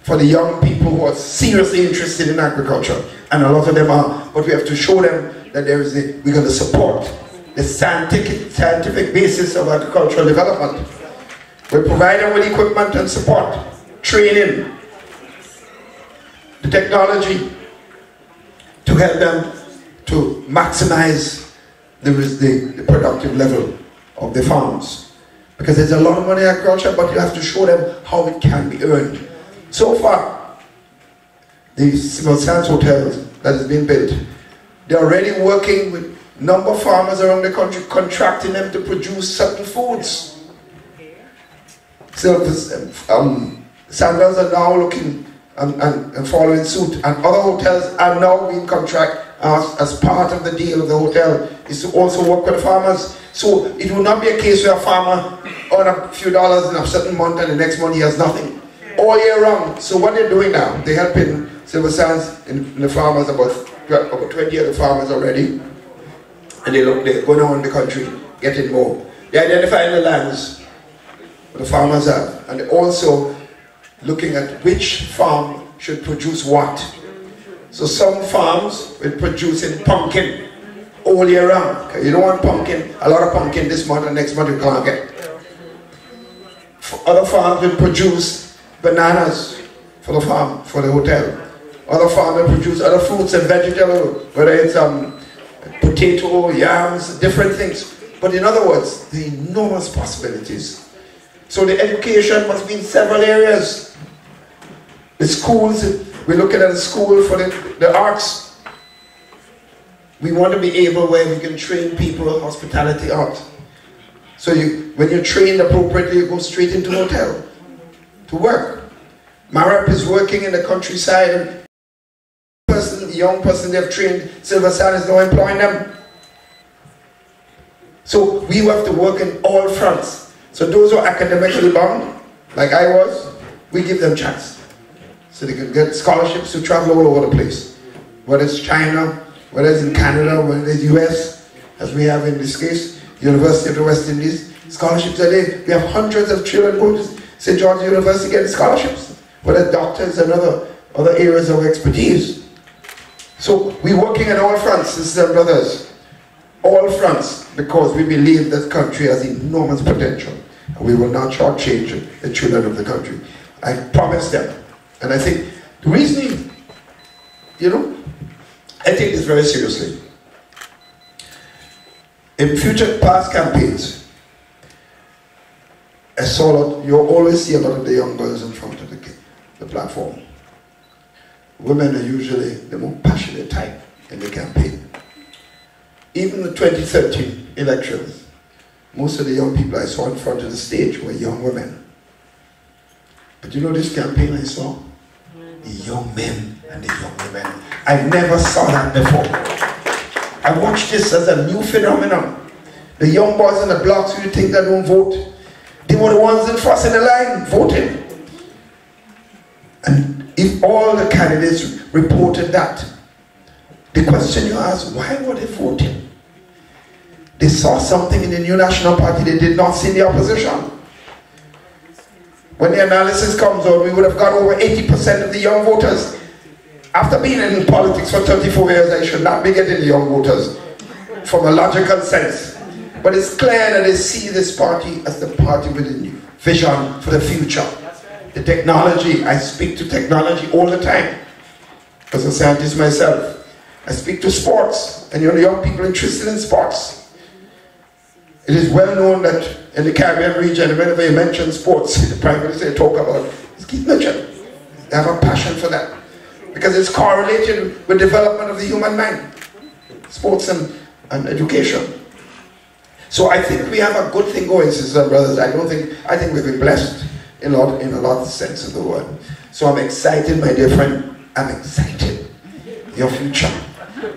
for the young people who are seriously interested in agriculture. And a lot of them are, but we have to show them that we're going to support the scientific basis of agricultural development. We provide them with equipment and support, training, the technology to help them to maximize the productive level of the farms. Because there's a lot of money in agriculture, but you have to show them how it can be earned. So far, the civil science hotels that has been built, they're already working with a number of farmers around the country, contracting them to produce certain foods. So Sanders are now looking and following suit, and other hotels are now being contracted as part of the deal of the hotel is to also work with the farmers. So it will not be a case where a farmer earns a few dollars in a certain month and the next month he has nothing. all year round. So what they're doing now, they're helping Silver Sands in the farmers, about 20 of the farmers already. And they're going around the country, getting more. They're identifying the lands the farmers have. And they're also looking at which farm should produce what. So some farms will produce in pumpkin all year round. Okay? You don't want pumpkin, a lot of pumpkin this month and next month you can't get. Other farms will produce bananas for the farm, for the hotel. Other farms will produce other fruits and vegetables, whether it's potato, yams, different things. But in other words, the enormous possibilities. So the education must be in several areas. The schools, we're looking at a school for the arts. We want to be able where we can train people hospitality art. So when you're trained appropriately, you go straight into a hotel to work. Marap is working in the countryside, and the young person they've trained, Silver Sand is now employing them. So we have to work in all fronts. So those who are academically bound, like I was, we give them chance. So they can get scholarships to travel all over the place. Whether it's China, whether it's in Canada, whether it's US, as we have in this case, University of the West Indies, scholarships are there. We have hundreds of children going to St. George's University getting scholarships, whether doctors and other areas of expertise. So we're working on all fronts, sisters and brothers, all fronts, because we believe this country has enormous potential, and we will not shortchange the children of the country. I promise them. And I think the reasoning, I take this very seriously. In future past campaigns, you always see a lot of the young girls in front of the platform. Women are usually the more passionate type in the campaign. Even the 2013 elections, most of the young people I saw in front of the stage were young women. But this campaign I saw? The young men and the young women. I never saw that before. I watched this as a new phenomenon. The young boys in the blocks who you think that don't vote, they were the ones in first in the line voting. And if all the candidates reported that, the question you ask, why were they voting? They saw something in the new National Party they did not see in the opposition. When the analysis comes out, we would have got over 80% of the young voters. After being in politics for 34 years, I should not be getting the young voters from a logical sense. But it's clear that they see this party as the party with a vision for the future. The technology, I speak to technology all the time. As a scientist myself, I speak to sports, and young people interested in sports. It is well known that in the Caribbean region, whenever you mention sports, the Prime Minister talk about it's Keith Mitchell. They have a passion for that because it's correlated with development of the human mind, sports and education. So I think we have a good thing going, sisters and brothers. I think we've been blessed in a lot of sense of the word. So I'm excited, my dear friend. I'm excited. Your future,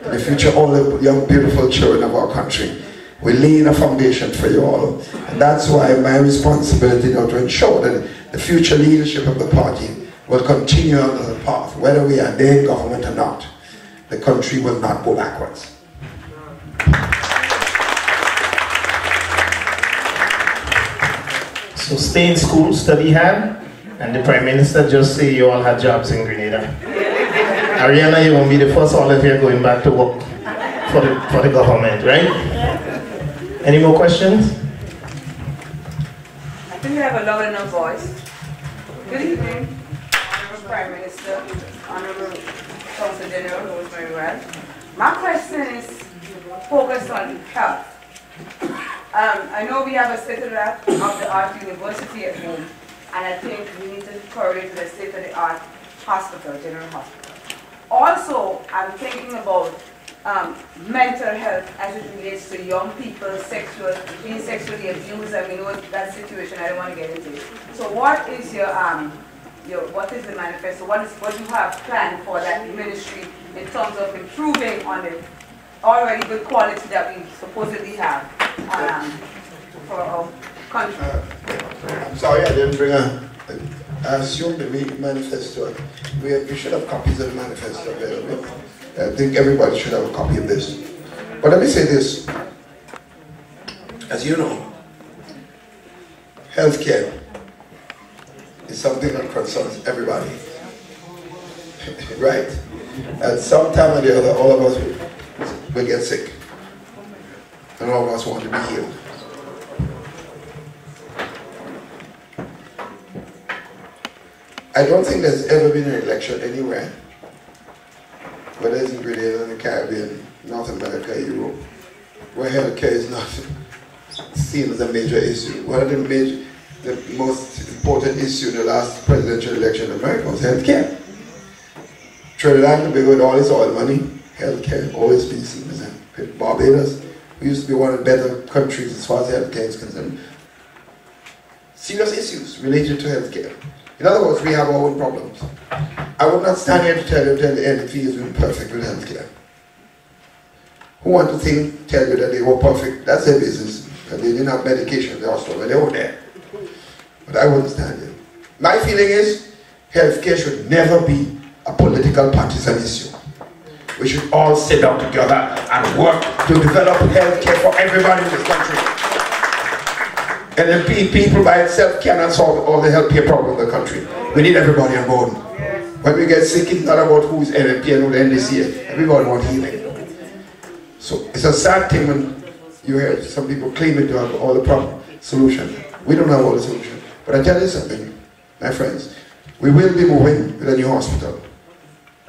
the future, all the young, beautiful children of our country. We're laying a foundation for you all. And that's why my responsibility now to ensure that the future leadership of the party will continue on the path, whether we are there in government or not. The country will not go backwards.
So stay in school, study hard, and the Prime Minister just say you all had jobs in Grenada. Ariana, you won't be the first olive here going back to work for the government, right? Any more questions?
I think you have a loud enough voice. Good evening, Honourable Prime Minister, Honourable Council General, knows very well. My question is focused on health. I know we have a state-of-the-art university at home, and I think we need to correlate to the state-of-the-art hospital, general hospital. Also, I'm thinking about mental health as it relates to young people being sexually abused. I mean, that situation I don't want to get into. So what is what is the manifesto? What do you have planned for that ministry in terms of improving on the already good quality that we supposedly have for our country?
I'm sorry I didn't bring a I assume the manifesto, we should have copies of the manifesto available. I think everybody should have a copy of this. But let me say this. As you know, healthcare is something that concerns everybody. Right? At some time or the other, all of us will get sick. And all of us want to be healed. I don't think there's ever been an election anywhere, whether it's in Grenada, in the Caribbean, North America, Europe, where healthcare is not seen as a major issue. One of the most important issue in the last presidential election in America was healthcare. Trinidad and Tobago with all its oil money, healthcare always been seen as a Barbados. We used to be one of the better countries as far as healthcare is concerned. Serious issues related to healthcare. In other words, we have our own problems. I would not stand here to tell you that the NYC has been perfect with healthcare. Who want to tell you that they were perfect? That's their business. That they didn't have medication in the hospital, but they were there. But I wouldn't stand here. My feeling is healthcare should never be a political partisan issue. We should all sit down together and work to develop healthcare for everybody in this country. NLP people by itself cannot solve all the healthcare problems in the country. We need everybody on board. When we get sick, it's not about who is NLP and who the NDC is. Everybody wants healing. So it's a sad thing when you hear some people claiming to have all the solutions. We don't have all the solutions. But I tell you something, my friends, we will be moving with a new hospital.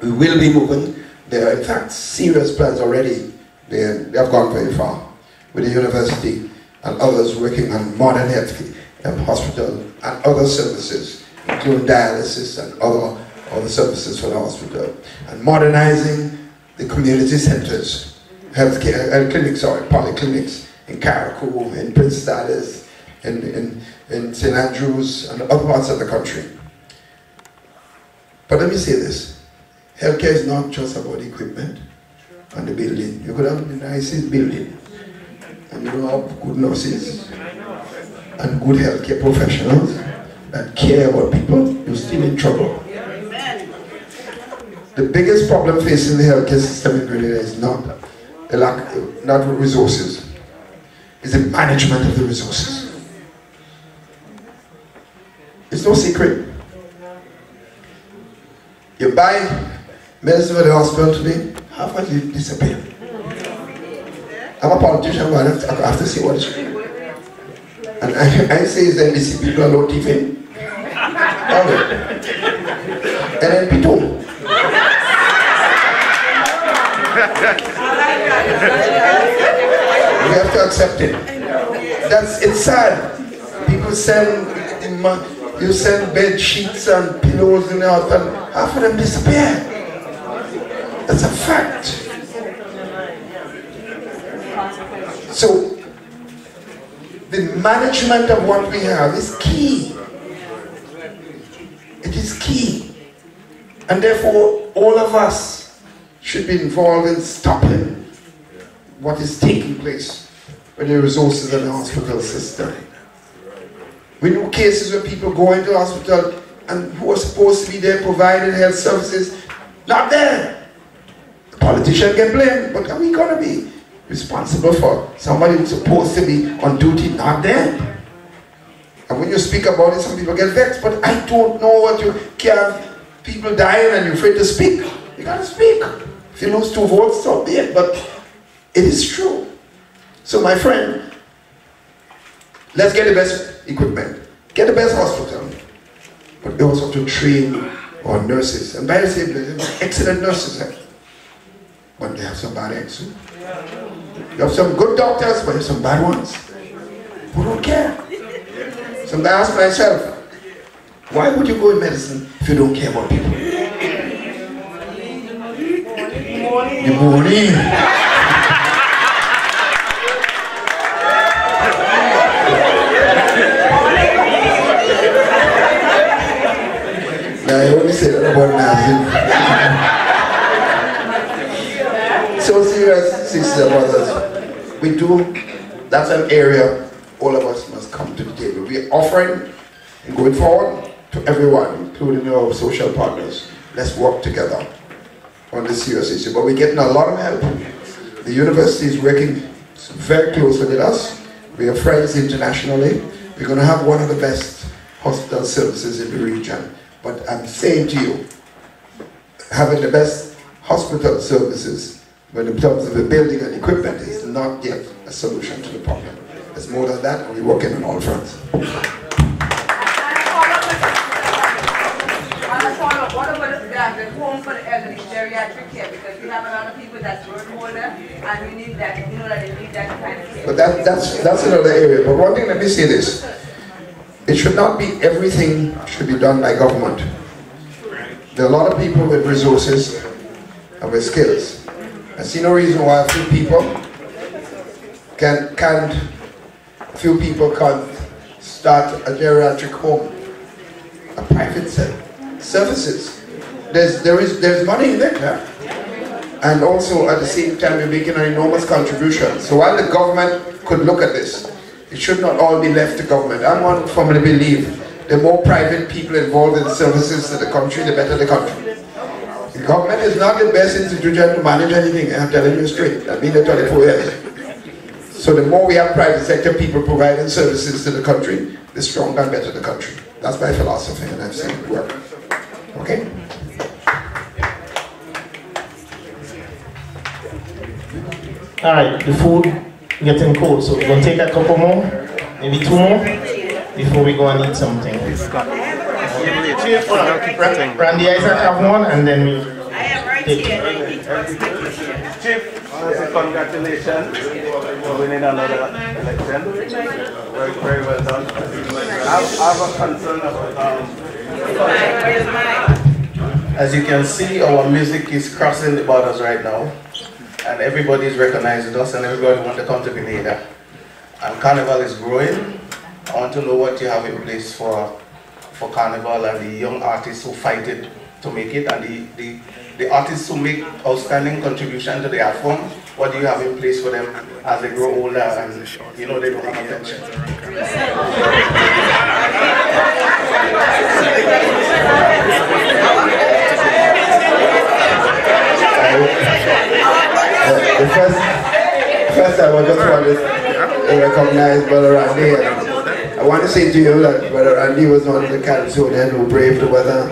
We will be moving. There are in fact serious plans already. They have gone very far with the university and others working on modern health hospital and other services, including dialysis and other services for the hospital, and modernizing the community centers, healthcare clinics, polyclinics in Carriacou, in Prince Alice, in St. Andrews, and other parts of the country. But let me say this: healthcare is not just about equipment and the building. You could have the nicest building, and you don't have good nurses and good healthcare professionals that care about people, you're still in trouble. The biggest problem facing the healthcare system in Grenada is not the lack, not resources, it's the management of the resources. It's no secret. You buy medicine for the hospital today, half of it disappear. I'm a politician, but I have to say what it's. And I say it's NDC people are low TV. And NP too. We have to accept it. It's sad. People you send bed sheets and pillows in the house and half of them disappear. That's a fact. So, the management of what we have is key. It is key. And therefore, all of us should be involved in stopping what is taking place with the resources in the hospital system. We know cases where people go into the hospital and who are supposed to be there providing health services, not there. The politician get blamed, but are we going to be responsible for somebody who's supposed to be on duty not there? And when you speak about it, some people get vexed, but I don't know what you can. People dying and you're afraid to speak. You got to speak. If you lose 2 votes, so be it, but it is true. So my friend, let's get the best equipment, get the best hospital, but we also have to train our nurses. And by the same time, excellent nurses, but they have some bad eggs too. You have some good doctors, but you have some bad ones who don't care. Sometimes I ask myself, why would you go in medicine if you don't care about people? Good morning. Now I only say that about Nazim. So serious, sisters and brothers, we do, that's an area all of us must come to the table. We are offering and going forward to everyone, including our social partners. Let's work together on this serious issue. But we're getting a lot of help. The university is working very closely with us. We are friends internationally. We're going to have one of the best hospital services in the region. But I'm saying to you, having the best hospital services when in terms of the building and equipment is not yet a solution to the problem. There's more than that, and we're working on all fronts.
What about the home for the elderly, geriatric care? Because we have a lot of people that's road older, and we need that, you know, that they need that kind of care.
But that's another area. But one thing, let me say this. It should not be everything should be done by government. There are a lot of people with resources and with skills. I see no reason why a few people can't start a geriatric home, a private services. There's money in it, huh? And also at the same time you're making an enormous contribution. So while the government could look at this, it should not all be left to government. I'm one firmly believe the more private people involved in services to the country, the better the country. The government is not the best institution to manage anything, I'm telling you straight. I've been there 24 years. So the more we have private sector people providing services to the country, the stronger and better the country. That's my philosophy, and I've seen it work. Okay?
Alright, the food getting cold, so we're going to take a couple more, maybe 2 more, before we go and eat something. Randy, Isaac have one, and then we take it.
Chief, congratulations for winning another election. Very well done. I have a concern about
As you can see, our music is crossing the borders right now, and everybody is recognizing us, and everybody wants to come to Grenada. And Carnival is growing. I want to know what you have in place for Carnival and the young artists who fight it to make it, and the artists who make outstanding contribution to the art form. What do you have in place for them as they grow older and you know they don't have attention?
First I just want to recognize Brother Randy. I want to say to you that Brother Randy was one of the Californians who braved the weather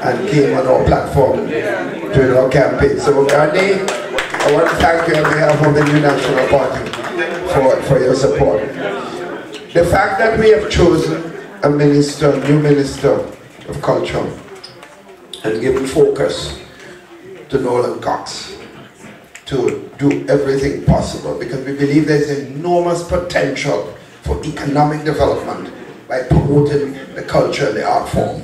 and came on our platform during our campaign. So Randy, I want to thank you on behalf of the New National Party for your support. The fact that we have chosen a new minister of culture and given focus to Nolan Cox to do everything possible, because we believe there's enormous potential for economic development by promoting the culture and the art form.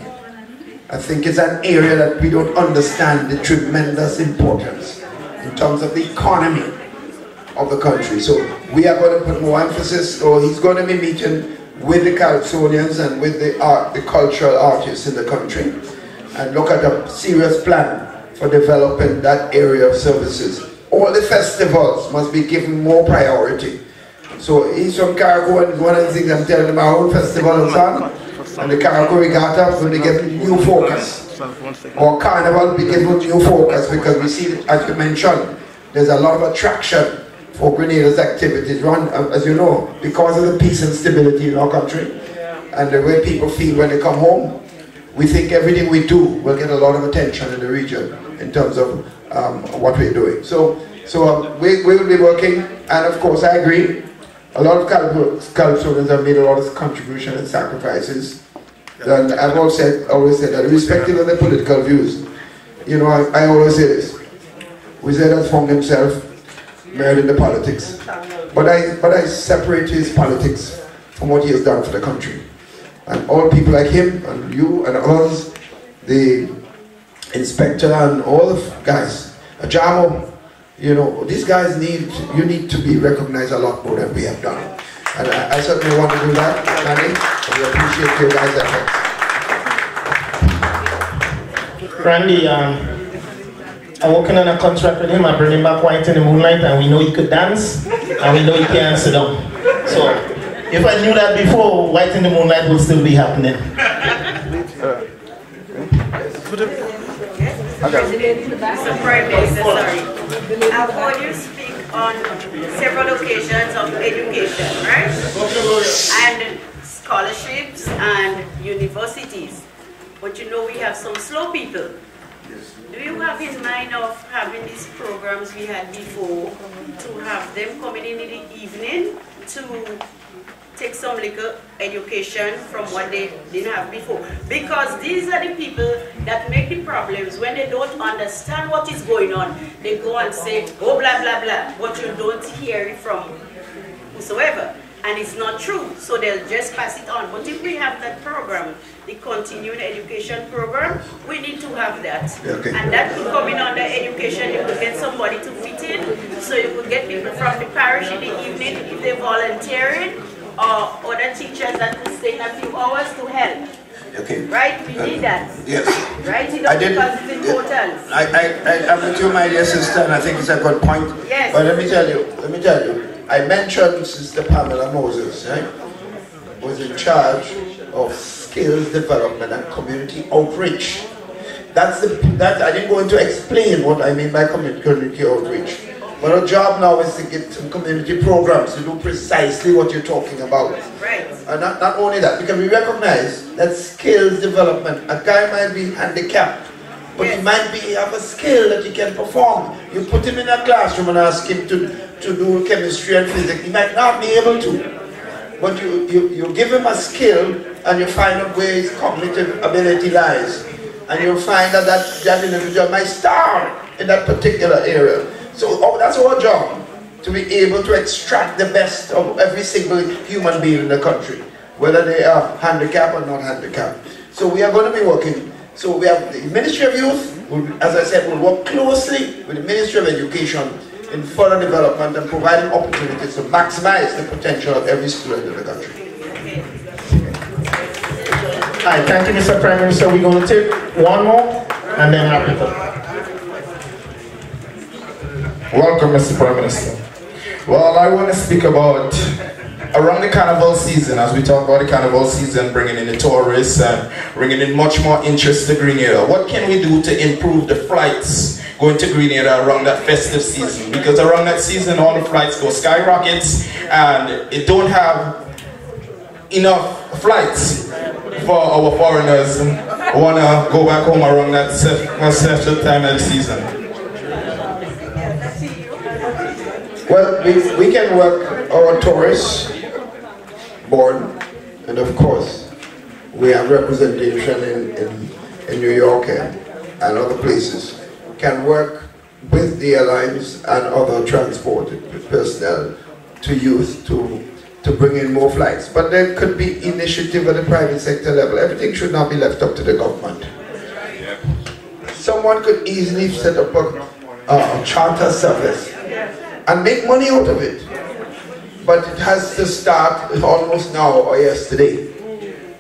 I think it's an area that we don't understand the tremendous importance in terms of the economy of the country. So we are going to put more emphasis, or he's going to be meeting with the Californians and with the cultural artists in the country and look at a serious plan for developing that area of services. All the festivals must be given more priority. So he's from Cargo, and one of the things I'm telling him, our own festival is on, and the Cargo Regatta will be given new focus. Or Carnival will be given new focus, because we see, as you mentioned, there's a lot of attraction for Grenada's activities run, as you know, because of the peace and stability in our country, and the way people feel when they come home. We think everything we do will get a lot of attention in the region in terms of what we're doing. So we will be working, and of course I agree, a lot of Californians have made a lot of contribution and sacrifices. And I've always said that irrespective of their political views, you know, I always say this. We said that Hon himself married into politics. But I separate his politics from what he has done for the country. And all people like him, and you, and others, the inspector, and all the guys, Ajamo, you know, these guys you need to be recognized a lot more than we have done. And I certainly want to do that, Manny. We appreciate your guys' efforts.
Randy, I'm working on a contract with him. I bring him back White in the Moonlight, and we know he could dance, and we know he can't sit down. So, if I knew that before, White in the Moonlight would still be happening.
Mr. Prime Minister, sorry. I've heard you speak on several occasions of education, right? And scholarships and universities. But you know we have some slow people. Do you have in mind of having these programs we had before to have them coming in the evening to take some little education from what they didn't have before? Because these are the people that make the problems. When they don't understand what is going on, they go and say, oh, blah, blah, blah, but you don't hear it from whosoever. And it's not true, so they'll just pass it on. But if we have that program, the continuing education program, we need to have that.
Okay.
And that could come in under education. You could get somebody to fit in, so you could get people from the parish in the evening if they're volunteering, or other teachers that could stay in a few hours to help.
Okay.
Right? We need that.
Yes.
Right? Because it's important.
I'm with you, my dear sister, and I think it's a good point.
Yes.
But let me tell you, I mentioned Sister Pamela Moses, right? Was in charge of skills development and community outreach. I didn't go into explain what I mean by community outreach. But our job now is to get some community programs to do precisely what you're talking about.
Right.
And not only that, because we recognize that skills development, a guy might be handicapped, but he might have a skill that he can perform. You put him in a classroom and ask him to do chemistry and physics, he might not be able to. But you give him a skill and you find out where his cognitive ability lies. And you'll find that individual might star in that particular area. So that's our job, to be able to extract the best of every single human being in the country, whether they are handicapped or not handicapped. So we are going to be working. So we have the Ministry of Youth, as I said, will work closely with the Ministry of Education in further development and providing opportunities to maximize the potential of every student in the country.
All right, thank you, Mr. Prime Minister. We're going to take one more and then wrap it up.
Welcome, Mr. Prime Minister. Well, I want to speak about around the carnival season, as we talk about the carnival season, bringing in the tourists and bringing in much more interest to Grenada. What can we do to improve the flights going to Grenada around that festive season? Because around that season, all the flights go skyrockets, and it don't have enough flights for our foreigners who want to go back home around that festive time of the season.
Well, we can work our tourists board, and of course we have representation in New York and other places, can work with the airlines and other transport personnel to youth to bring in more flights. But there could be initiative at the private sector level. Everything should not be left up to the government. Someone could easily set up a charter service and make money out of it. But it has to start almost now or yesterday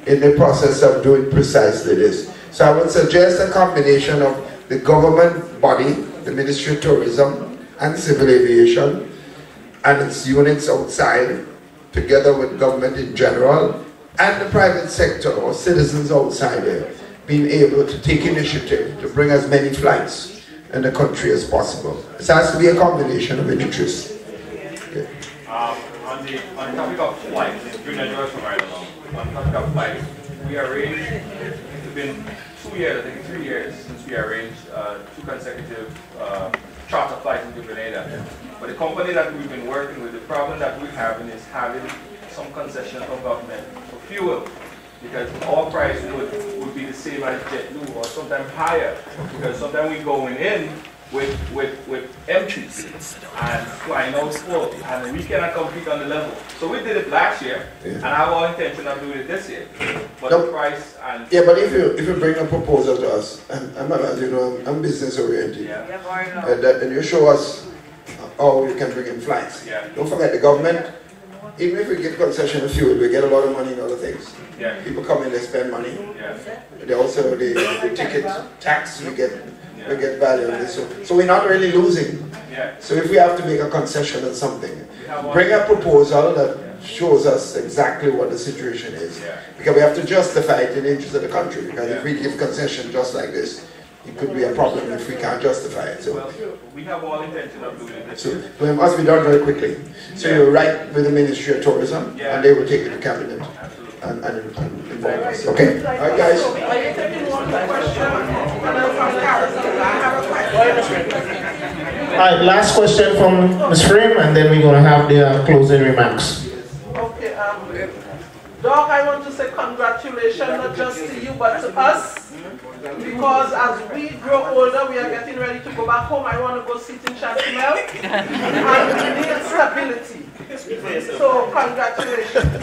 in the process of doing precisely this. So I would suggest a combination of the government body, the Ministry of Tourism and Civil Aviation, and its units outside, together with government in general, and the private sector or citizens outside there, being able to take initiative to bring as many flights in the country as possible. It has to be a combination of interests. Okay.
On the topic of flights, during the duration right now, on the topic of flights, we arranged, it's been 2 years, I think 3 years since we arranged 2 consecutive charter flights into Grenada. But the company that we've been working with, the problem that we're having is having some concession from government for fuel, because our price would be the same as JetBlue or sometimes higher, because sometimes we're going in with empty and flying out full, and we cannot compete on the level. So we did it last year, and I have our intention of doing it this year. But the price and
but if you bring a proposal to us, as you know, I'm business oriented, and you show us how you can bring in flights. Don't forget the government. Even if we get concession of fuel, we get a lot of money in other things. People come in, they spend money. They also the ticket tax, we get value on this. So we're not really losing. So if we have to make a concession on something, bring a proposal that shows us exactly what the situation is. Because we have to justify it in the interest of the country. Because if we give concession just like this, it could be a problem if we can't justify it. So,
we have all intention of doing it.
so it must be done very quickly. So you're right with the Ministry of Tourism, and they will take it to Cabinet and involve us. Okay? All right, guys.
All right, last question from Ms. Frame, and then we're going to have their closing remarks.
Okay, Doc, I want to say congratulations, not just to you, but to us. Because as we grow older, we are getting ready to go back home. I want to go sit in Chantilly, and we need stability. So, congratulations.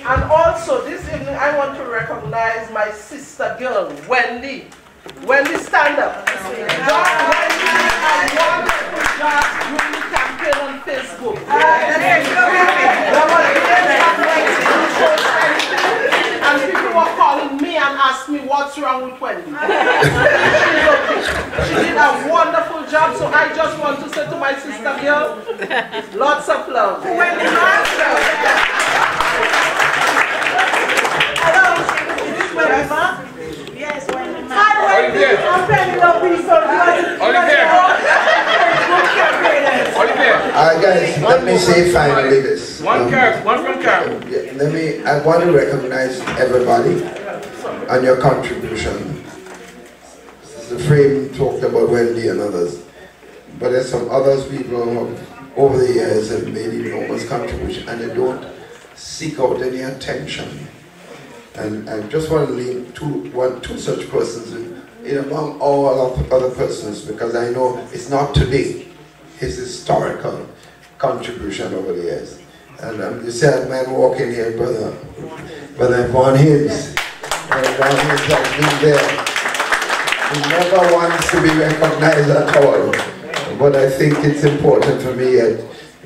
And also, this evening, I want to recognize my sister girl, Wendy. Wendy, stand up. Wendy, I want to just doing the campaign on Facebook. And people were calling me and asking me what's wrong with Wendy. She's okay. She did a wonderful job, so I just want to say to my sister girl, lots of love. Wendy, hello, is this Wendy Ma? Yes, Wendy Ma. Hi Wendy, I'm Penny Lopez.
Alright guys, let me say finally this.
One from Carol.
I want to recognize everybody and your contribution. The Frame talked about Wendy and others, but there's some others people who have, over the years, have made enormous contribution and they don't seek out any attention. And I just want to leave two such persons in among all other persons, because I know it's not today, it's historical contribution over the years. And you see that man walking here, Brother Rt.Hon Hibbs. Brother Rt.Hon Hibbs has been there. He never wants to be recognized at all. But I think it's important for me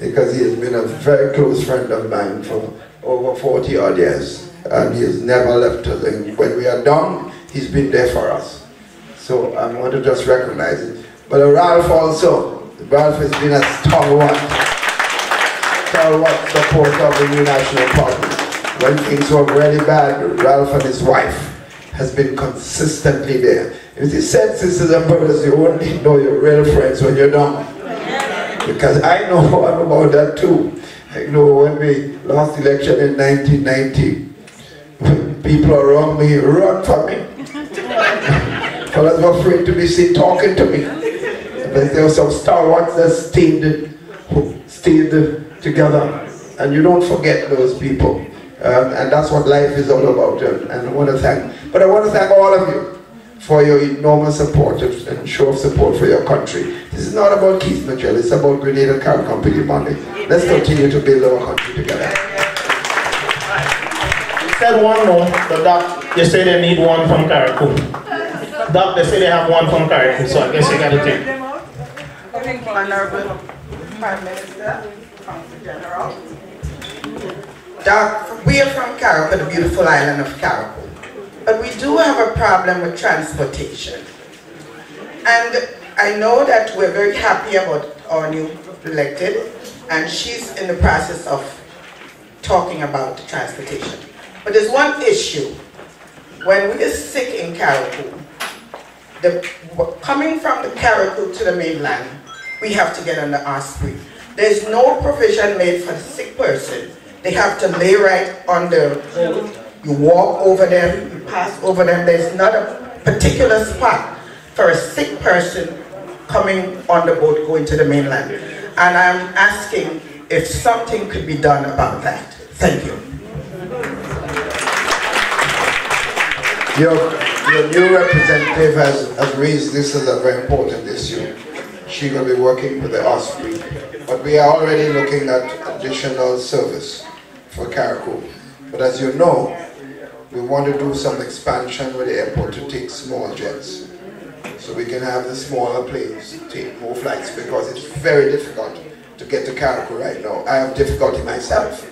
because he has been a very close friend of mine for over 40 odd years. And he has never left us. And when we are done, he's been there for us. So I want to just recognize it. But Ralph also, Ralph has been a stalwart supporter of the New National Party. When things were really bad, Ralph and his wife has been consistently there. If you said, sisters and brothers, you only know your real friends when you're done. Because I know all about that too. I know when we lost election in 1990, people around me run for me. Fellas were afraid to be seen talking to me. But there were some stalwarts that stayed together, and you don't forget those people. And that's what life is all about. And I want to thank all of you for your enormous support and show of support for your country. This is not about Keith Mitchell, it's about Grenada Car Company money. Let's continue to build our country together.
You said one more, but Doc, you say they need one from Carriacou. Doc, they say they have one from Carriacou, so I guess you got to take it.
Honourable Prime Minister, Council General.
Doc, we are from Carriacou, the beautiful island of Carriacou. But we do have a problem with transportation. And I know that we're very happy about our new elected, and she's in the process of talking about transportation. But there's one issue. When we are sick in Carriacou, coming from the Carriacou to the mainland, we have to get on the Osprey. There's no provision made for the sick person. They have to lay right on the road. You walk over them, you pass over them. There's not a particular spot for a sick person coming on the boat going to the mainland. And I'm asking if something could be done about that. Thank you.
Your new representative has raised this as a very important issue. She will be working with the Osprey. But we are already looking at additional service for Carriacou. But as you know, we want to do some expansion with the airport to take small jets. So we can have the smaller planes take more flights, because it's very difficult to get to Carriacou right now. I have difficulty myself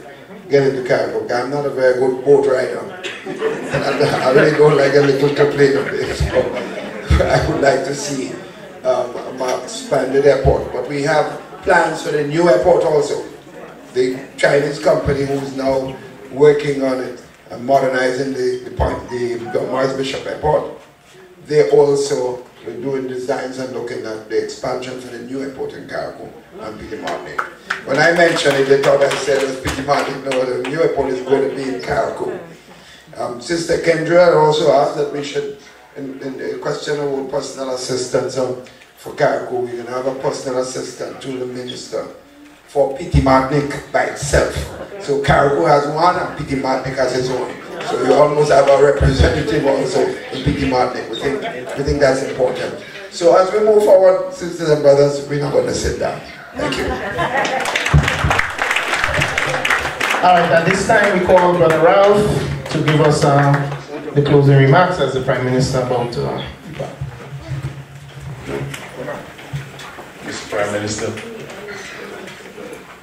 getting to Carriacou. I'm not a very good boat rider. And I really don't like a little plane of this. So I would like to see a more expanded airport. But we have plans for the new airport also. The Chinese company who's now working on it and modernizing the Morris Bishop Airport. they also were doing designs and looking at the expansion for the new airport in Carriacou and Petit Martinique. When I mentioned it, they thought I said it was Petit Martinique. No, the new airport is going to be in Carriacou. Sister Kendra also asked that we should, in the question about personal assistance for Carriacou, we're going to have a personal assistant to the minister for Petit Martinique by itself. So Carriacou has one and Petit Martinique has its own. So we almost have a representative also in Petit Martinique. We think that's important. So as we move forward, sisters and brothers, we're not going to sit down. Thank you.
All right, at this time we call Brother Ralph to give us the closing remarks as the Prime Minister about to depart.
Mr. Prime Minister,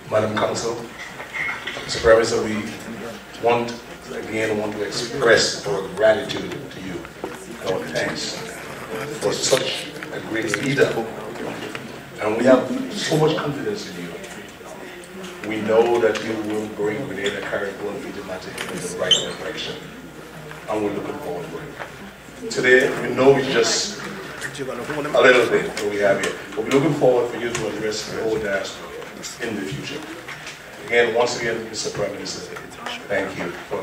Madam Council, Mr. Prime Minister, we want to express our gratitude to you, our thanks for such a great leader. And we have so much confidence in you. We know that you will bring Grenada, Carriacou, and Petit Martinique in the right direction. And we're looking forward to it. Today, we know it's just a little bit that we have here. But we're looking forward for you to address the whole diaspora in the future. Again, once again, Mr. Prime Minister, thank you for